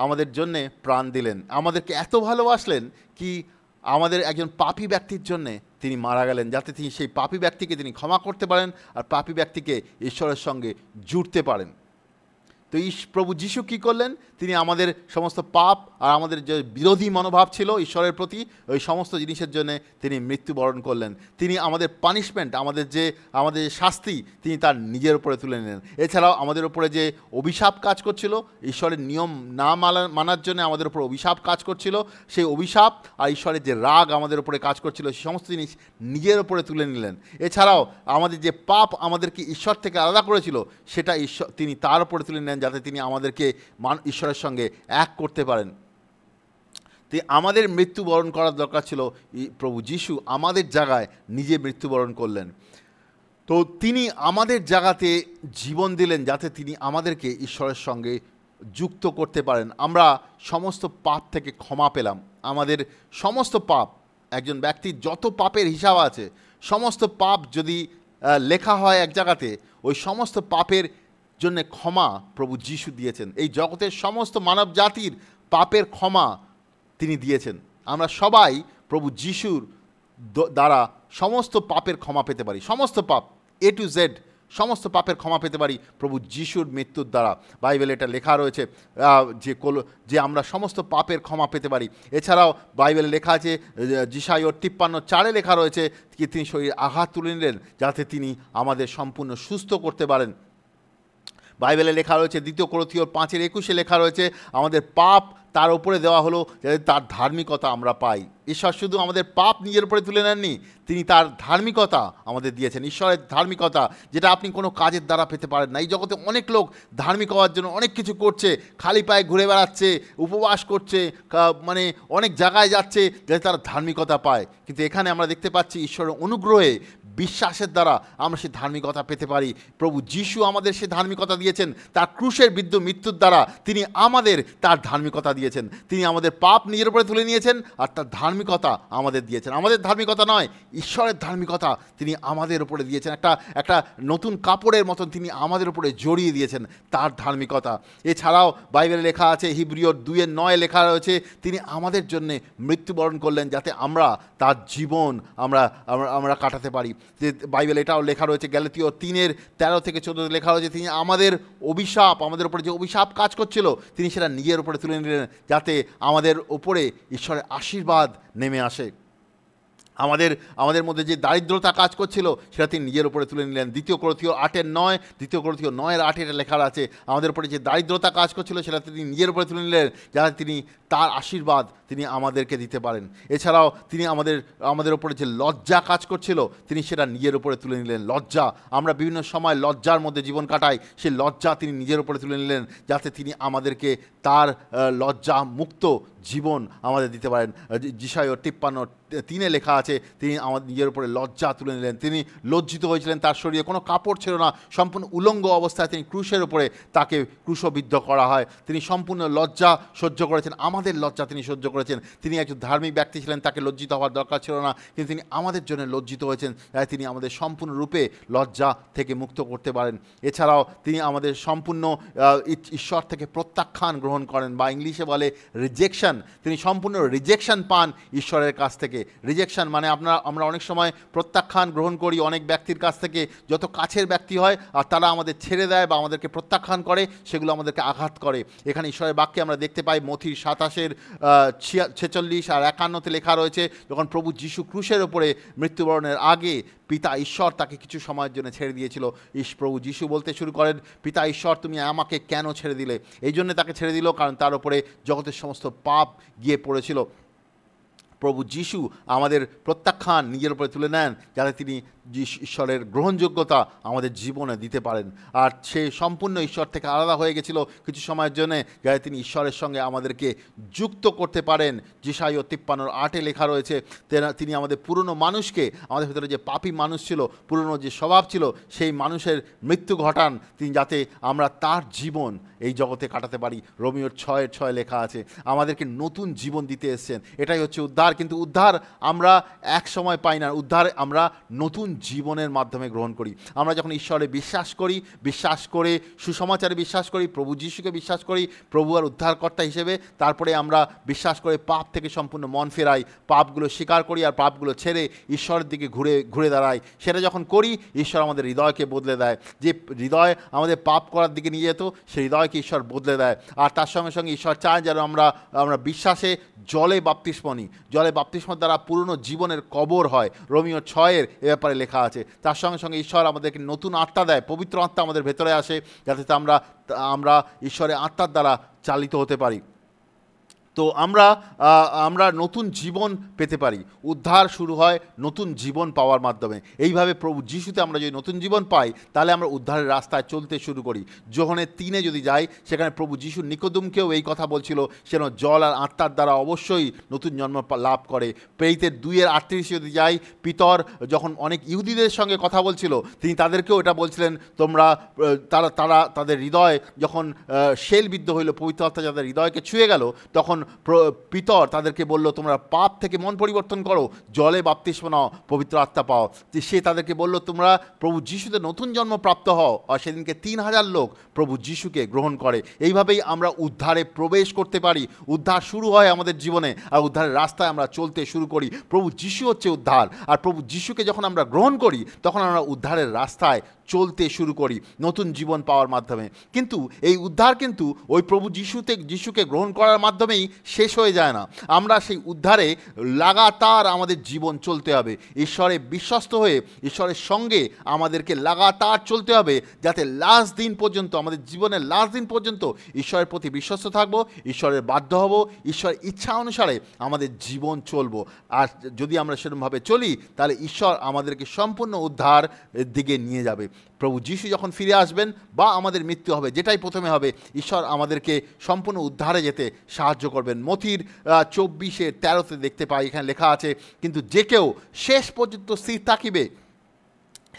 আমাদের জন্যে প্রাণ দিলেন, আমাদেরকে এত ভালোবাসলেন কি আমাদের একজন পাপী ব্যক্তির জন্যে তিনি মারা গেলেন, যাতে তিনি সেই পাপী ব্যক্তিকে তিনি ক্ষমা করতে পারেন আর পাপী ব্যক্তিকে ঈশ্বরের সঙ্গে জুড়তে পারেন। তো প্রভু যিশু কী করলেন? তিনি আমাদের সমস্ত পাপ আর আমাদের যে বিরোধী মনোভাব ছিল ঈশ্বরের প্রতি, ওই সমস্ত জিনিসের জন্য তিনি মৃত্যুবরণ করলেন। তিনি আমাদের পানিশমেন্ট, আমাদের যে শাস্তি, তিনি তার নিজের উপরে তুলে নিলেন। এছাড়াও আমাদের উপরে যে অভিশাপ কাজ করছিল, ঈশ্বরের নিয়ম না মানার জন্য আমাদের উপর অভিশাপ কাজ করছিল, সেই অভিশাপ আর ঈশ্বরের যে রাগ আমাদের উপরে কাজ করছিল, সেই সমস্ত জিনিস নিজের উপরে তুলে নিলেন। এছাড়াও আমাদের যে পাপ আমাদেরকে ঈশ্বর থেকে আলাদা করেছিল, সেটা তিনি তার উপরে তুলে নিলেন, যাতে তিনি আমাদেরকে ঈশ্বরের সঙ্গে এক করতে পারেন। আমাদের মৃত্যুবরণ করার দরকার ছিল, প্রভু যিশু আমাদের জায়গায় নিজে মৃত্যুবরণ করলেন। তো তিনি আমাদের জায়গাতে জীবন দিলেন, যাতে তিনি আমাদেরকে ঈশ্বরের সঙ্গে যুক্ত করতে পারেন। আমরা সমস্ত পাপ থেকে ক্ষমা পেলাম। আমাদের সমস্ত পাপ, একজন ব্যক্তির যত পাপের হিসাব আছে, সমস্ত পাপ যদি লেখা হয় এক জায়গাতে, ওই সমস্ত পাপের জন্য ক্ষমা প্রভু যিশু দিয়েছেন। এই জগতের সমস্ত মানব জাতির পাপের ক্ষমা তিনি দিয়েছেন। আমরা সবাই প্রভু যিশুর দ্বারা সমস্ত পাপের ক্ষমা পেতে পারি। সমস্ত পাপ A to Z সমস্ত পাপের ক্ষমা পেতে পারি প্রভু যিশুর মৃত্যুর দ্বারা। বাইবেলে এটা লেখা রয়েছে যে আমরা সমস্ত পাপের ক্ষমা পেতে পারি। এছাড়াও বাইবেলে লেখা আছে, যিশাইয়া 53:4 লেখা রয়েছে কি তিনি শরীরে আঘাত তুলে নিলেন, যাতে তিনি আমাদের সম্পূর্ণ সুস্থ করতে পারেন। বাইবেলে লেখা রয়েছে 2 কোরিন্থীয় 5:21 লেখা রয়েছে, আমাদের পাপ তার উপরে দেওয়া হলো যাতে তার ধার্মিকতা আমরা পাই। ঈশ্বর শুধু আমাদের পাপ নিজের উপরে তুলে নেননি, তিনি তার ধার্মিকতা আমাদের দিয়েছেন। ঈশ্বরের ধার্মিকতা, যেটা আপনি কোনো কাজের দ্বারা পেতে পারেন না। এই জগতে অনেক লোক ধার্মিক হওয়ার জন্য অনেক কিছু করছে, খালি পায়ে ঘুরে বেড়াচ্ছে, উপবাস করছে, মানে অনেক জায়গায় যাচ্ছে যাতে তারা ধার্মিকতা পায়। কিন্তু এখানে আমরা দেখতে পাচ্ছি ঈশ্বরের অনুগ্রহে, বিশ্বাসের দ্বারা আমরা সে ধার্মিকতা পেতে পারি। প্রভু যিশু আমাদের সে ধার্মিকতা দিয়েছেন। তার ক্রুশের মৃত্যুর দ্বারা তিনি আমাদের তার ধার্মিকতা দিয়েছেন। তিনি আমাদের পাপ নিজের উপরে তুলে নিয়েছেন আর তার ধার্মিকতা আমাদের দিয়েছেন। আমাদের ধার্মিকতা নয়, ঈশ্বরের ধার্মিকতা তিনি আমাদের উপরে দিয়েছেন। একটা নতুন কাপড়ের মতন তিনি আমাদের উপরে জড়িয়ে দিয়েছেন তার ধার্মিকতা। এছাড়াও বাইবেলে লেখা আছে, হিব্রিয় 2:9 লেখা রয়েছে, তিনি আমাদের জন্যে মৃত্যুবরণ করলেন যাতে আমরা তার জীবন আমরা কাটাতে পারি। যে বাইবেলে এটাও লেখা রয়েছে, গ্যালাতীয় 3:13-14 লেখা রয়েছে, তিনি আমাদের অভিশাপ, আমাদের উপরে যে অভিশাপ কাজ করছিল, তিনি সেটা নিজের উপরে তুলে নিলেন, যাতে আমাদের উপরে ঈশ্বরের আশীর্বাদ নেমে আসে। আমাদের মধ্যে যে দারিদ্রতা কাজ করছিল, সেটা তিনি নিজের উপরে তুলে নিলেন। 2 কোরিন্থীয় 8:9 এটা লেখা আছে, আমাদের উপরে যে দারিদ্রতা কাজ করছিল, সেটা তিনি নিজের উপরে তুলে নিলেন, যাতে তিনি তার আশীর্বাদ তিনি আমাদেরকে দিতে পারেন। এছাড়াও তিনি আমাদের উপরে যে লজ্জা কাজ করছিল, তিনি সেটা নিজের উপরে তুলে নিলেন। লজ্জা, আমরা বিভিন্ন সময় লজ্জার মধ্যে জীবন কাটাই, সেই লজ্জা তিনি নিজের উপরে তুলে নিলেন, যাতে তিনি আমাদেরকে তার লজ্জা মুক্ত জীবন আমাদের দিতে পারেন। যিশাইয়া 53:3 লেখা আছে, তিনি আমাদের নিজের উপরে লজ্জা তুলে নিলেন। তিনি লজ্জিত হয়েছিলেন, তার শরীরে কোনো কাপড় ছিল না, সম্পূর্ণ উলঙ্গ অবস্থায় তিনি ক্রুশের উপরে তাকে ক্রুশবিদ্ধ করা হয়। তিনি সম্পূর্ণ লজ্জা সহ্য করেছেন, আমাদের লজ্জা তিনি সহ্য করেছেন। তিনি একজন ধার্মিক ব্যক্তি ছিলেন, তাকে লজ্জিত হওয়ার দরকার ছিল না, কিন্তু তিনি আমাদের জন্য লজ্জিত হয়েছেন, তাই তিনি আমাদের সম্পূর্ণরূপে লজ্জা থেকে মুক্ত করতে পারেন। এছাড়াও তিনি আমাদের সম্পূর্ণ ঈশ্বর থেকে প্রত্যাখ্যান গ্রহণ করেন, বা ইংলিশে বলে রিজেকশন। তিনি সম্পূর্ণ রিজেকশন পান ঈশ্বরের কাছ থেকে। রিজেকশন মানে আমরা অনেক সময় প্রত্যাখ্যান গ্রহণ করি অনেক ব্যক্তির কাছ থেকে, যত কাছের ব্যক্তি হয়, আর তারা আমাদের ছেড়ে দেয় বা আমাদেরকে প্রত্যাখ্যান করে, সেগুলো আমাদেরকে আঘাত করে। এখানে ঈশ্বরের বাক্যে আমরা দেখতে পাই, মথির 27:46 আর 51 লেখা রয়েছে, যখন প্রভু যিশু ক্রুশের ওপরে মৃত্যুবরণের আগে পিতা ঈশ্বর তাকে কিছু সময়ের জন্য ছেড়ে দিয়েছিল। প্রভু যিশু বলতে শুরু করেন, পিতা ঈশ্বর, তুমি আমাকে কেন ছেড়ে দিলে? এই জন্য তাকে ছেড়ে দিল, কারণ তার উপরে জগতের সমস্ত পাপ গিয়ে পড়েছিল। প্রভু যিশু আমাদের প্রত্যাখ্যান নিজের উপরে তুলে নেন, যাতে তিনি ঈশ্বরের গ্রহণযোগ্যতা আমাদের জীবনে দিতে পারেন। আর সে সম্পূর্ণ ঈশ্বর থেকে আলাদা হয়ে গেছিল কিছু সময়ের জন্য, যাতে তিনি ঈশ্বরের সঙ্গে আমাদেরকে যুক্ত করতে পারেন। যিশাইয়া 53:8 লেখা রয়েছে, তিনি আমাদের পুরনো মানুষকে, আমাদের ভিতরে যে পাপী মানুষ ছিল, পুরনো যে স্বভাব ছিল, সেই মানুষের মৃত্যু ঘটান তিনি, যাতে আমরা তার জীবন এই জগতে কাটাতে পারি। রোমিও 6:6 লেখা আছে, আমাদেরকে নতুন জীবন দিতে এসেছেন। এটাই হচ্ছে উদ্ধার। উদ্ধার, কিন্তু উদ্ধার আমরা এক সময় পাই না। উদ্ধার আমরা নতুন জীবনের মাধ্যমে গ্রহণ করি। আমরা যখন ঈশ্বরে বিশ্বাস করি, বিশ্বাস করে সুসমাচারে বিশ্বাস করি, প্রভু যিশুকে বিশ্বাস করি প্রভু আর উদ্ধারকর্তা হিসেবে, তারপরে আমরা বিশ্বাস করে পাপ থেকে সম্পূর্ণ মন ফেরাই, পাপগুলো স্বীকার করি আর পাপগুলো ছেড়ে ঈশ্বরের দিকে ঘুরে দাঁড়াই। সেটা যখন করি, ঈশ্বর আমাদের হৃদয়কে বদলে দেয়। যে হৃদয় আমাদের পাপ করার দিকে নিয়ে যেত, সেই হৃদয়কে ঈশ্বর বদলে দেয়। আর তার সঙ্গে সঙ্গে ঈশ্বর চায় যেন আমরা বিশ্বাসে জলে বাপ্তিস্ম নিই। জলে বাপ্তিস্মর দ্বারা পুরনো জীবনের কবর হয়, রোমিও 6 এ ব্যাপারে লেখা আছে। তার সঙ্গে সঙ্গে ঈশ্বর আমাদেরকে নতুন আত্মা দেয়, পবিত্র আত্মা আমাদের ভেতরে আসে, যাতে আমরা ঈশ্বরের আত্মার দ্বারা চালিত হতে পারি। তো আমরা নতুন জীবন পেতে পারি। উদ্ধার শুরু হয় নতুন জীবন পাওয়ার মাধ্যমে। এইভাবে প্রভু যিশুতে আমরা যদি নতুন জীবন পাই, তাহলে আমরা উদ্ধারের রাস্তায় চলতে শুরু করি। যোহনের 3 যদি যাই, সেখানে প্রভু যিশু নিকোদমকেও এই কথা বলছিল, সেন জল আর আত্মার দ্বারা অবশ্যই নতুন জন্ম লাভ করে। প্রেরিতের 2:38 যদি যাই, পিতর যখন অনেক ইহুদিদের সঙ্গে কথা বলছিল, তিনি তাদেরকেও এটা বলছিলেন, তারা তাদের হৃদয় যখন শেলবিদ্ধ হইল, পবিত্র আত্মা যাদের হৃদয়কে ছুঁয়ে গেল, তখন পিতর তাদেরকে বলল, তোমরা পাপ থেকে মন পরিবর্তন করো, জলে বাপ্তিস্ম নাও, পবিত্র আত্মা পাও। সে তাদেরকে বলল, তোমরা প্রভু যিশুতে নতুন জন্ম প্রাপ্ত হও। আর সেদিনকে 3000 লোক প্রভু যিশুকে গ্রহণ করে। এইভাবেই আমরা উদ্ধারে প্রবেশ করতে পারি। উদ্ধার শুরু হয় আমাদের জীবনে, আর উদ্ধারের রাস্তায় আমরা চলতে শুরু করি। প্রভু যিশু হচ্ছে উদ্ধার, আর প্রভু যিশুকে যখন আমরা গ্রহণ করি, তখন আমরা উদ্ধারের রাস্তায় চলতে শুরু করি নতুন জীবন পাওয়ার মাধ্যমে। কিন্তু এই উদ্ধার কিন্তু ওই প্রভু যিশুকে গ্রহণ করার মাধ্যমেই শেষ হয়ে যায় না। আমরা সেই উদ্ধারে লাগাতার আমাদের জীবন চলতে হবে। ঈশ্বরে বিশ্বস্ত হয়ে ঈশ্বরের সঙ্গে আমাদেরকে লাগাতার চলতে হবে, যাতে লাস্ট দিন পর্যন্ত, আমাদের জীবনের লাস্ট দিন পর্যন্ত ঈশ্বরের প্রতি বিশ্বস্ত থাকবো, ঈশ্বরের বাধ্য হব, ঈশ্বরের ইচ্ছা অনুসারে আমাদের জীবন চলবো। আর যদি আমরা সেরকমভাবে চলি, তাহলে ঈশ্বর আমাদেরকে সম্পূর্ণ উদ্ধার দিকে নিয়ে যাবে। প্রভু যিশু যখন ফিরে আসবেন বা আমাদের মৃত্যু হবে, যেটাই প্রথমে হবে, ঈশ্বর আমাদেরকে সম্পূর্ণ উদ্ধারে যেতে সাহায্য করবেন। মথির 24:13 দেখতে পাই, এখানে লেখা আছে, কিন্তু যে কেউ শেষ পর্যন্ত স্থির থাকিবে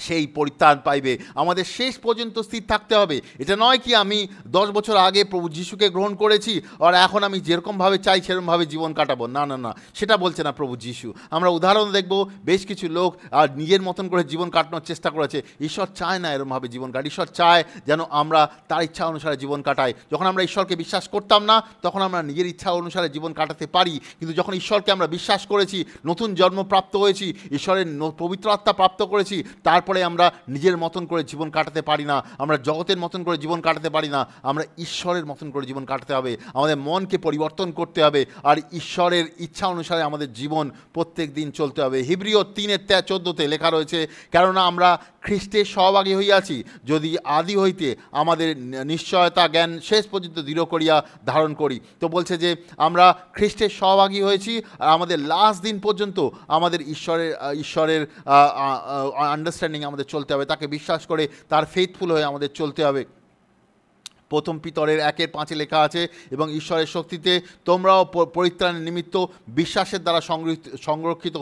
সেই পরিত্রাণ পাইবে। আমাদের শেষ পর্যন্ত স্থির থাকতে হবে। এটা নয় কি আমি 10 বছর আগে প্রভু যিশুকে গ্রহণ করেছি আর এখন আমি যেরকমভাবে চাই সেরকমভাবে জীবন কাটাবো, না না না, সেটা বলছে না প্রভু যিশু। আমরা উদাহরণ দেখব, বেশ কিছু লোক আর নিজের মতন করে জীবন কাটানোর চেষ্টা করেছে। ঈশ্বর চায় না এরকমভাবে জীবন কাটাই। ঈশ্বর চায় যেন আমরা তার ইচ্ছা অনুসারে জীবন কাটাই। যখন আমরা ঈশ্বরকে বিশ্বাস করতাম না, তখন আমরা নিজের ইচ্ছা অনুসারে জীবন কাটাতে পারি। কিন্তু যখন ঈশ্বরকে আমরা বিশ্বাস করেছি, নতুন জন্ম প্রাপ্ত হয়েছি, ঈশ্বরের পবিত্র আত্মা প্রাপ্ত করেছি, তারপরে আমরা নিজের মতন করে জীবন কাটাতে পারি না, আমরা জগতের মতন করে জীবন কাটাতে পারি না, আমরা ঈশ্বরের মতন করে জীবন কাটাতে হবে। আমাদের মনকে পরিবর্তন করতে হবে, আর ঈশ্বরের ইচ্ছা অনুসারে আমাদের জীবন প্রত্যেক দিন চলতে হবে। হিব্রিয় 3:14 লেখা রয়েছে, কেননা আমরা খ্রিস্টের সহভাগী হইয়াছি, যদি আদি হইতে আমাদের নিশ্চয়তা জ্ঞান শেষ পর্যন্ত দৃঢ় করিয়া ধারণ করি। তো বলছে যে আমরা খ্রিস্টের সহভাগী হয়েছি, আর আমাদের লাস্ট দিন পর্যন্ত আমাদের ঈশ্বরের আন্ডারস্ট্যান্ডিং আমাদের চলতে হবে, তাকে বিশ্বাস করে তার ফেথফুল হয়ে আমাদের চলতে হবে। প্রথম পিতরের 1:5 লেখা আছে, এবং ঈশ্বরের শক্তিতে তোমরাও পরিত্রাণের নিমিত্ত বিশ্বাসের দ্বারা সংরক্ষিত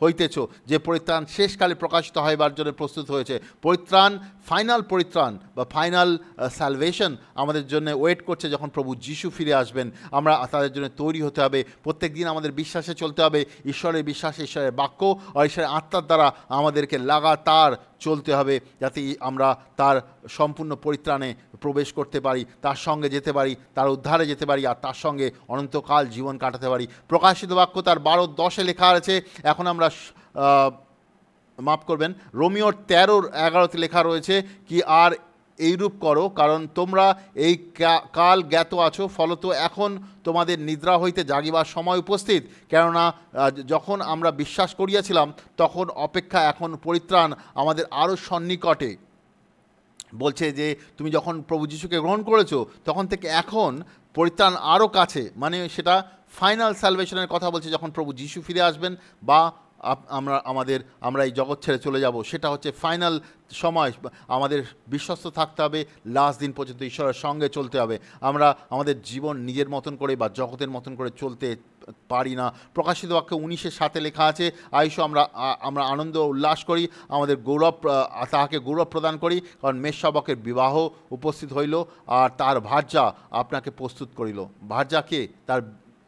হইতেছ, যে পরিত্রাণ শেষকালে প্রকাশিত হইবার জন্য প্রস্তুত হয়েছে। পরিত্রাণ, ফাইনাল পরিত্রাণ বা ফাইনাল স্যালভেশন আমাদের জন্য ওয়েট করছে যখন প্রভু যিশু ফিরে আসবেন। আমরা তাদের জন্য তৈরি হতে হবে। প্রত্যেক দিন আমাদের বিশ্বাসে চলতে হবে, ঈশ্বরের বিশ্বাস, ঈশ্বরের বাক্য আর ঈশ্বরের আত্মার দ্বারা আমাদেরকে লাগাতার চলতে হবে, যাতে আমরা তার সম্পূর্ণ পরিত্রাণে প্রবেশ করতে পারি, তার সঙ্গে যেতে পারি, তার উদ্ধারে যেতে পারি, আর তার সঙ্গে অনন্তকাল জীবন কাটাতে পারি। প্রকাশিত বাক্য তার 12:10 লেখা আছে। এখন আমরা মাফ করবেন, রোমিও 13:11 লেখা রয়েছে কি, আর এইরূপ করো, কারণ তোমরা এই কাল জ্ঞাত আছো, ফলত এখন তোমাদের নিদ্রা হইতে জাগিবার সময় উপস্থিত। কেননা যখন আমরা বিশ্বাস করিয়াছিলাম, তখন অপেক্ষা এখন পরিত্রাণ আমাদের আরও সন্নিকটে। বলছে যে তুমি যখন প্রভু যিশুকে গ্রহণ করেছো, তখন থেকে এখন পরিত্রাণ আরও কাছে, মানে সেটা ফাইনাল স্যালভেশনের কথা বলছে, যখন প্রভু যিশু ফিরে আসবেন বা আমরা এই জগৎ ছেড়ে চলে যাব, সেটা হচ্ছে ফাইনাল সময়। আমাদের বিশ্বস্ত থাকতে হবে, লাস্ট দিন পর্যন্ত ঈশ্বরের সঙ্গে চলতে হবে। আমরা আমাদের জীবন নিজের মতন করে বা জগতের মতন করে চলতে পারি না। প্রকাশিত বাক্য 19:7 লেখা আছে, আইসো আমরা আনন্দ উল্লাস করি, আমাদের তাহাকে গৌরব প্রদান করি, কারণ মেষশাবকের বিবাহ উপস্থিত হইল, আর তার ভার্যা আপনাকে প্রস্তুত করিল। ভার্যা কে? তার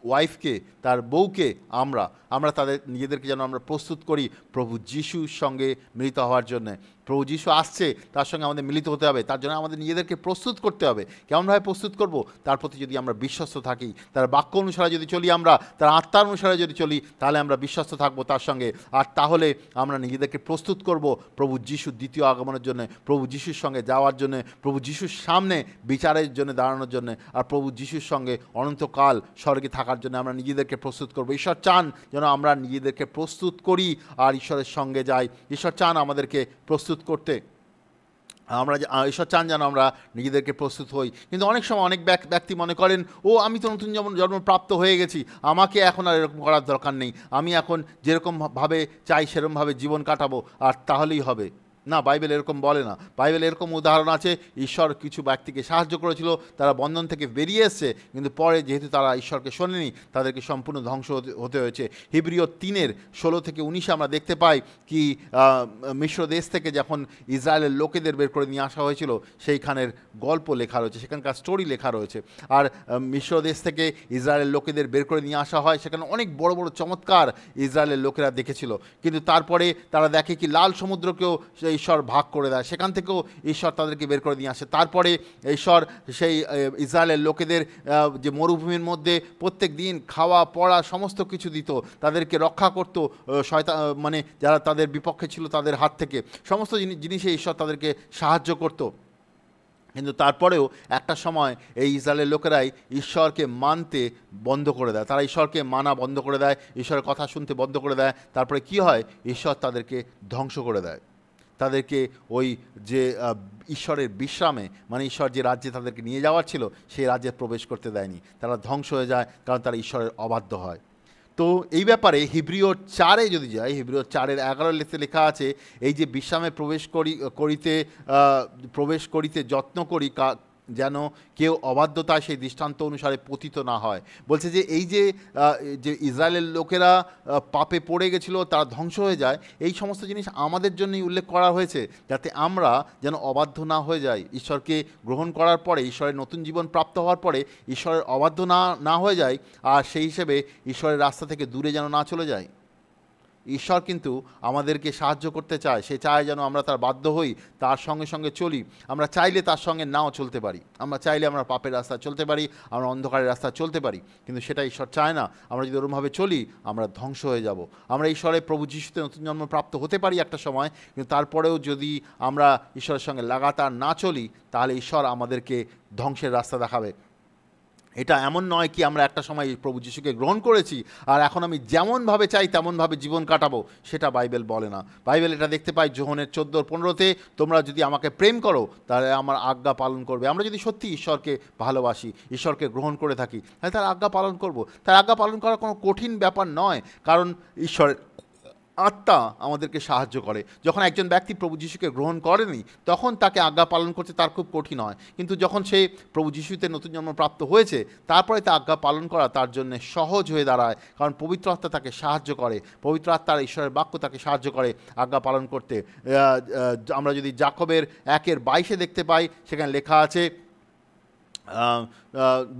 ওয়াইফকে, তার বউকে আমরা আমরা তাদের নিজেদেরকে যেন আমরা প্রস্তুত করি প্রভু যিশুর সঙ্গে মিলিত হওয়ার জন্য। প্রভু যিশু আসছে, তার সঙ্গে আমাদের মিলিত হতে হবে, তার জন্য আমাদের নিজেদেরকে প্রস্তুত করতে হবে। কেমনভাবে প্রস্তুত করব? তার প্রতি যদি আমরা বিশ্বস্ত থাকি, তার বাক্য অনুসারে যদি চলি, আমরা তার আত্মার অনুসারে যদি চলি, তাহলে আমরা বিশ্বস্ত থাকবো তার সঙ্গে। আর তাহলে আমরা নিজেদেরকে প্রস্তুত করব প্রভু যিশুর দ্বিতীয় আগমনের জন্য, প্রভু যিশুর সঙ্গে যাওয়ার জন্য, প্রভু যিশুর সামনে বিচারের জন্য দাঁড়ানোর জন্য, আর প্রভু যিশুর সঙ্গে অনন্তকাল স্বর্গে থাকার জন্য আমরা নিজেদেরকে প্রস্তুত করব। ঈশ্বর চান যেন আমরা নিজেদেরকে প্রস্তুত করি আর ঈশ্বরের সঙ্গে যাই। ঈশ্বর চান আমাদেরকে প্রস্তুত করতে। আমরা ঈশ্বর চান যেন আমরা নিজেদেরকে প্রস্তুত হই। কিন্তু অনেক সময় অনেক ব্যক্তি মনে করেন, ও আমি তো নতুন জন্মপ্রাপ্ত হয়ে গেছি, আমাকে এখন আর এরকম করার দরকার নেই, আমি এখন যেরকমভাবে চাই সেরকমভাবে জীবন কাটাবো আর তাহলেই হবে। না, বাইবেল এরকম বলে না। বাইবেল এরকম উদাহরণ আছে, ঈশ্বর কিছু ব্যক্তিকে সাহায্য করেছিল, তারা বন্ধন থেকে বেরিয়ে এসছে, কিন্তু পরে যেহেতু তারা ঈশ্বরকে শোনেনি, তাদেরকে সম্পূর্ণ ধ্বংস হতে হয়েছে। হিব্রিয় 3:16-19 আমরা দেখতে পাই কি মিশ্র দেশ থেকে যখন ইসরায়েলের লোকেদের বের করে নিয়ে আসা হয়েছিল, সেইখানের গল্প লেখা রয়েছে, সেখানকার স্টোরি লেখা রয়েছে। আর মিশ্র দেশ থেকে ইসরায়েলের লোকেদের বের করে নিয়ে আসা হয়, সেখানে অনেক বড় বড় চমৎকার ইসরায়েলের লোকেরা দেখেছিল। কিন্তু তারপরে তারা দেখে কি লাল সমুদ্রকেও ঈশ্বর ভাগ করে দেয়, সেখান থেকেও ঈশ্বর তাদেরকে বের করে নিয়ে আসে। তারপরে ঈশ্বর সেই ইসরায়েলের লোকেদের যে মরুভূমির মধ্যে প্রত্যেক দিন খাওয়া পড়া সমস্ত কিছু দিত, তাদেরকে রক্ষা করতো শয়তান, মানে যারা তাদের বিপক্ষে ছিল তাদের হাত থেকে, সমস্ত জিনিসে ঈশ্বর তাদেরকে সাহায্য করতো। কিন্তু তারপরেও একটা সময় এই ইসরায়েলের লোকেরাই ঈশ্বরকে মানতে বন্ধ করে দেয়, তারা ঈশ্বরকে মানা বন্ধ করে দেয়, ঈশ্বরের কথা শুনতে বন্ধ করে দেয়। তারপরে কি হয়? ঈশ্বর তাদেরকে ধ্বংস করে দেয়, তাদেরকে ওই যে ঈশ্বরের বিশ্রামে, মানে ঈশ্বর যে রাজ্যে তাদেরকে নিয়ে যাওয়ার ছিল সেই রাজ্যে প্রবেশ করতে দেয়নি, তারা ধ্বংস হয়ে যায়, কারণ তারা ঈশ্বরের অবাধ্য হয়। তো এই ব্যাপারে হিব্রিয় 4 যদি যাই, হিব্রিয় 4:11 লেখা আছে, এই যে বিশ্রামে প্রবেশ করিতে যত্ন করি, যেন কেউ অবাধ্যতায় সেই দৃষ্টান্ত অনুসারে পতিত না হয়। বলছে যে এই যে ইসরায়েলের লোকেরা পাপে পড়ে গেছিলো, তারা ধ্বংস হয়ে যায়, এই সমস্ত জিনিস আমাদের জন্যই উল্লেখ করা হয়েছে, যাতে আমরা যেন অবাধ্য না হয়ে যাই। ঈশ্বরকে গ্রহণ করার পরে, ঈশ্বরের নতুন জীবন প্রাপ্ত হওয়ার পরে ঈশ্বরের অবাধ্য না হয়ে যায়, আর সেই হিসেবে ঈশ্বরের রাস্তা থেকে দূরে যেন না চলে যায়। ঈশ্বর কিন্তু আমাদেরকে সাহায্য করতে চায়, সে চায় যেন আমরা তার বাধ্য হই, তার সঙ্গে সঙ্গে চলি। আমরা চাইলে তার সঙ্গে নাও চলতে পারি, আমরা চাইলে আমরা পাপের রাস্তা চলতে পারি, আমরা অন্ধকারের রাস্তা চলতে পারি, কিন্তু সেটা ঈশ্বর চায় না। আমরা যদি ওরমভাবে চলি, আমরা ধ্বংস হয়ে যাব। আমরা ঈশ্বরে প্রভু যিশুতে নতুন জন্ম প্রাপ্ত হতে পারি একটা সময়, কিন্তু তারপরেও যদি আমরা ঈশ্বরের সঙ্গে লাগাতার না চলি, তাহলে ঈশ্বর আমাদেরকে ধ্বংসের রাস্তা দেখাবে। এটা এমন নয় কি আমরা একটা সময় প্রভু যিশুকে গ্রহণ করেছি আর এখন আমি যেমনভাবে চাই তেমনভাবে জীবন কাটাবো, সেটা বাইবেল বলে না। বাইবেল এটা দেখতে পাই যোহনের 14:15-তে, তোমরা যদি আমাকে প্রেম করো তাহলে আমার আজ্ঞা পালন করবে। আমরা যদি সত্যি ঈশ্বরকে ভালোবাসি, ঈশ্বরকে গ্রহণ করে থাকি, তাহলে তার আজ্ঞা পালন করব। তার আজ্ঞা পালন করা কোনো কঠিন ব্যাপার নয়, কারণ ঈশ্বরের আত্মা আমাদেরকে সাহায্য করে। যখন একজন ব্যক্তি প্রভু যিশুকে গ্রহণ করেনি, তখন তাকে আজ্ঞা পালন করতে তার খুব কঠিন হয়, কিন্তু যখন সে প্রভু যিশুতে নতুন জন্ম প্রাপ্ত হয়েছে, তারপরে তা আজ্ঞা পালন করা তার জন্য সহজ হয়ে দাঁড়ায়, কারণ পবিত্র আত্মা তাকে সাহায্য করে, পবিত্র আত্মার ঈশ্বরের বাক্য তাকে সাহায্য করে আজ্ঞা পালন করতে। আমরা যদি যাকবের 1:22 দেখতে পাই, সেখানে লেখা আছে,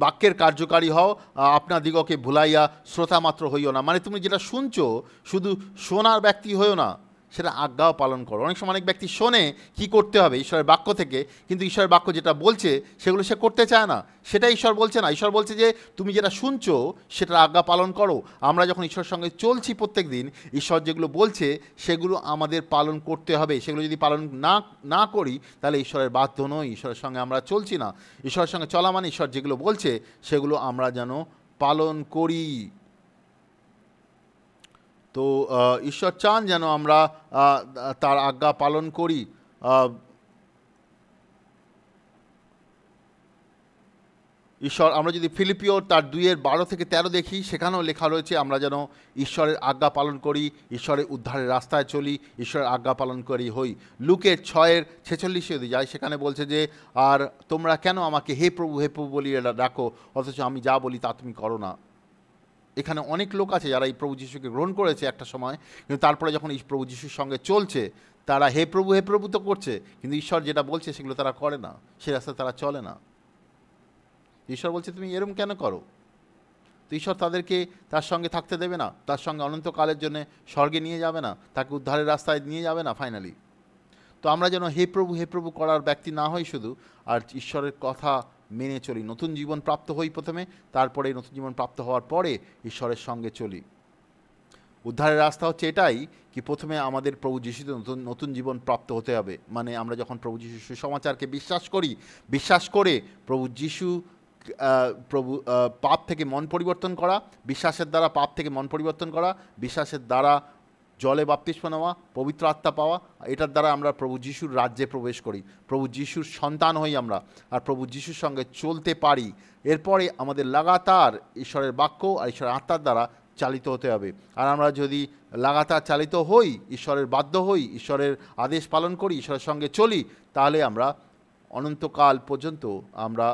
বাক্যের কার্যকারী হও, আপনাদিগকে ভুলাইয়া শ্রোতা মাত্র হইও না। মানে তুমি যেটা শুনছো, শুধু শোনার ব্যক্তি হইও না, সেটা আজ্ঞাও পালন করো। অনেক সময় অনেক ব্যক্তি শোনে কি করতে হবে ঈশ্বরের বাক্য থেকে, কিন্তু ঈশ্বরের বাক্য যেটা বলছে সেগুলো সে করতে চায় না, সেটা ঈশ্বর বলছে না। ঈশ্বর বলছে যে তুমি যেটা শুনছো সেটার আজ্ঞা পালন করো। আমরা যখন ঈশ্বরের সঙ্গে চলছি প্রত্যেক দিন, ঈশ্বর যেগুলো বলছে সেগুলো আমাদের পালন করতে হবে। সেগুলো যদি পালন না করি, তাহলে ঈশ্বরের বাধ্য নই, ঈশ্বরের সঙ্গে আমরা চলছি না। ঈশ্বরের সঙ্গে চলা মানে ঈশ্বর যেগুলো বলছে সেগুলো আমরা যেন পালন করি। তো ঈশ্বর চান যেন আমরা তার আজ্ঞা পালন করি। ঈশ্বর, আমরা যদি ফিলিপিও 2:12-13 দেখি, সেখানেও লেখা রয়েছে আমরা যেন ঈশ্বরের আজ্ঞা পালন করি, ঈশ্বরের উদ্ধারের রাস্তায় চলি, ঈশ্বরের আজ্ঞা পালন করি হই। লুকের 6:46 যদি যাই, সেখানে বলছে যে, আর তোমরা কেন আমাকে হে প্রভু বলি ডাকো, অথচ আমি যা বলি তা তুমি করো না। এখানে অনেক লোক আছে যারা এই প্রভু যিশুকে গ্রহণ করেছে একটা সময়, কিন্তু তারপরে যখন এই প্রভু যিশুর সঙ্গে চলছে, তারা হে প্রভু তো করছে, কিন্তু ঈশ্বর যেটা বলছে সেগুলো তারা করে না, সে রাস্তায় তারা চলে না। ঈশ্বর বলছে তুমি এরম কেন করো? তো ঈশ্বর তাদেরকে তার সঙ্গে থাকতে দেবে না, তার সঙ্গে অনন্তকালের জন্য স্বর্গে নিয়ে যাবে না, তাকে উদ্ধারের রাস্তায় নিয়ে যাবে না ফাইনালি। তো আমরা যেন হে প্রভু করার ব্যক্তি না হই শুধু, আর ঈশ্বরের কথা মেনে চলি, নতুন জীবন প্রাপ্ত হই প্রথমে, তারপরে নতুন জীবন প্রাপ্ত হওয়ার পরে ঈশ্বরের সঙ্গে চলি। উদ্ধারের রাস্তা হচ্ছে এটাই কি প্রথমে আমাদের প্রভু যিশুতে নতুন নতুন জীবন প্রাপ্ত হতে হবে। মানে আমরা যখন প্রভু যিশুর সুসমাচারকে বিশ্বাস করি, বিশ্বাস করে প্রভু যিশু পাপ থেকে মন পরিবর্তন করা, বিশ্বাসের দ্বারা পাপ থেকে মন পরিবর্তন করা, বিশ্বাসের দ্বারা জলে বাপ্তিস্ম নেওয়া, পবিত্র আত্মা পাওয়া, এটার দ্বারা আমরা প্রভু যিশুর রাজ্যে প্রবেশ করি, প্রভু যিশুর সন্তান হই আমরা, আর প্রভু যিশুর সঙ্গে চলতে পারি। এরপরে আমাদের লাগাতার ঈশ্বরের বাক্য আর ঈশ্বরের আত্মার দ্বারা চালিত হতে হবে। আর আমরা যদি লাগাতার চালিত হই, ঈশ্বরের বাধ্য হই, ঈশ্বরের আদেশ পালন করি, ঈশ্বরের সঙ্গে চলি, তাহলে আমরা অনন্তকাল পর্যন্ত আমরা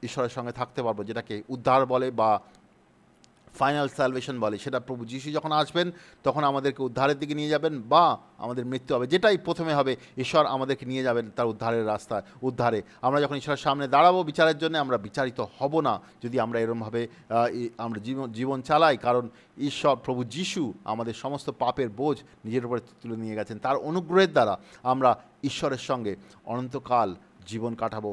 ঈশ্বরের সঙ্গে থাকতে পারবো, যেটাকে উদ্ধার বলে বা ফাইনাল স্যালভেশন বলে। সেটা প্রভু যিশু যখন আসবেন তখন আমাদেরকে উদ্ধারের দিকে নিয়ে যাবেন, বা আমাদের মৃত্যু হবে, যেটাই প্রথমে হবে ঈশ্বর আমাদেরকে নিয়ে যাবেন তার উদ্ধারের রাস্তায়। উদ্ধারে আমরা যখন ঈশ্বরের সামনে দাঁড়াবো বিচারের জন্য, আমরা বিচারিত হব না যদি আমরা এরমভাবে আমরা জীবন চালাই, কারণ ঈশ্বর প্রভু যিশু আমাদের সমস্ত পাপের বোঝ নিজের উপরে তুলে নিয়ে গেছেন। তার অনুগ্রহের দ্বারা আমরা ঈশ্বরের সঙ্গে অনন্তকাল জীবন কাটাবো,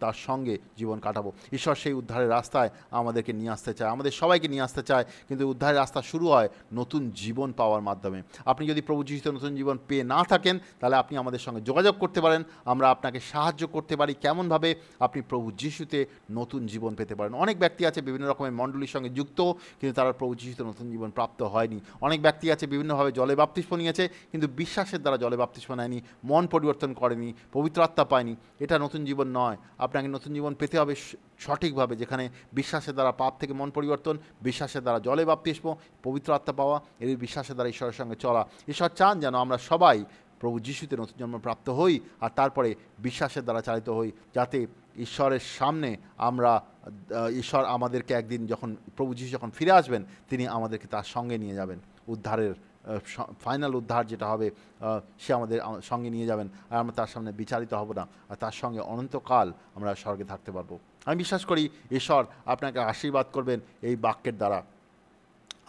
তার সঙ্গে জীবন কাটাবো। ঈশ্বর সেই উদ্ধারের রাস্তায় আমাদেরকে নিয়ে আসতে চায়, আমাদের সবাইকে নিয়ে আসতে চায়, কিন্তু উদ্ধারের রাস্তা শুরু হয় নতুন জীবন পাওয়ার মাধ্যমে। আপনি যদি প্রভু যিশুতে নতুন জীবন পেয়ে না থাকেন, তাহলে আপনি আমাদের সঙ্গে যোগাযোগ করতে পারেন, আমরা আপনাকে সাহায্য করতে পারি কেমনভাবে আপনি প্রভু যিশুতে নতুন জীবন পেতে পারেন। অনেক ব্যক্তি আছে বিভিন্ন রকমের মণ্ডলীর সঙ্গে যুক্ত, কিন্তু তারা প্রভু যিশুতে নতুন জীবন প্রাপ্ত হয়নি। অনেক ব্যক্তি আছে বিভিন্নভাবে জলে বাপ্তিস্ম নিয়েছে, কিন্তু বিশ্বাসের দ্বারা জলে বাপ্তিস্ম নেয়নি, মন পরিবর্তন করেনি, পবিত্র আত্মা পায়নি। এটা নতুন জীবন নয়। আপনাকে নতুন জীবন পেতে হবে সঠিকভাবে, যেখানে বিশ্বাসের দ্বারা পাপ থেকে মন পরিবর্তন, বিশ্বাসের দ্বারা জলে বাপ্তিস্ম, পবিত্র আত্মা পাওয়া, এর বিশ্বাসের দ্বারা ঈশ্বরের সঙ্গে চলা। ঈশ্বর চান যেন আমরা সবাই প্রভু যিশুতে নতুন জন্ম প্রাপ্ত হই, আর তারপরে বিশ্বাসের দ্বারা চালিত হই, যাতে ঈশ্বরের সামনে আমরা ঈশ্বর আমাদেরকে একদিন যখন প্রভু যিশু যখন ফিরে আসবেন, তিনি আমাদেরকে তার সঙ্গে নিয়ে যাবেন। উদ্ধারের ফাইনাল উদ্ধার যেটা হবে, সে আমাদের সঙ্গে নিয়ে যাবেন, আর আমরা তার সামনে বিচারিত হব না, আর তার সঙ্গে অনন্তকাল আমরা স্বর্গে থাকতে পারবো। আমি বিশ্বাস করি ঈশ্বর আপনাকে আশীর্বাদ করবেন এই বাক্যের দ্বারা।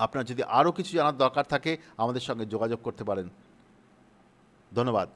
আপনার যদি আরও কিছু জানার দরকার থাকে আমাদের সঙ্গে যোগাযোগ করতে পারেন। ধন্যবাদ।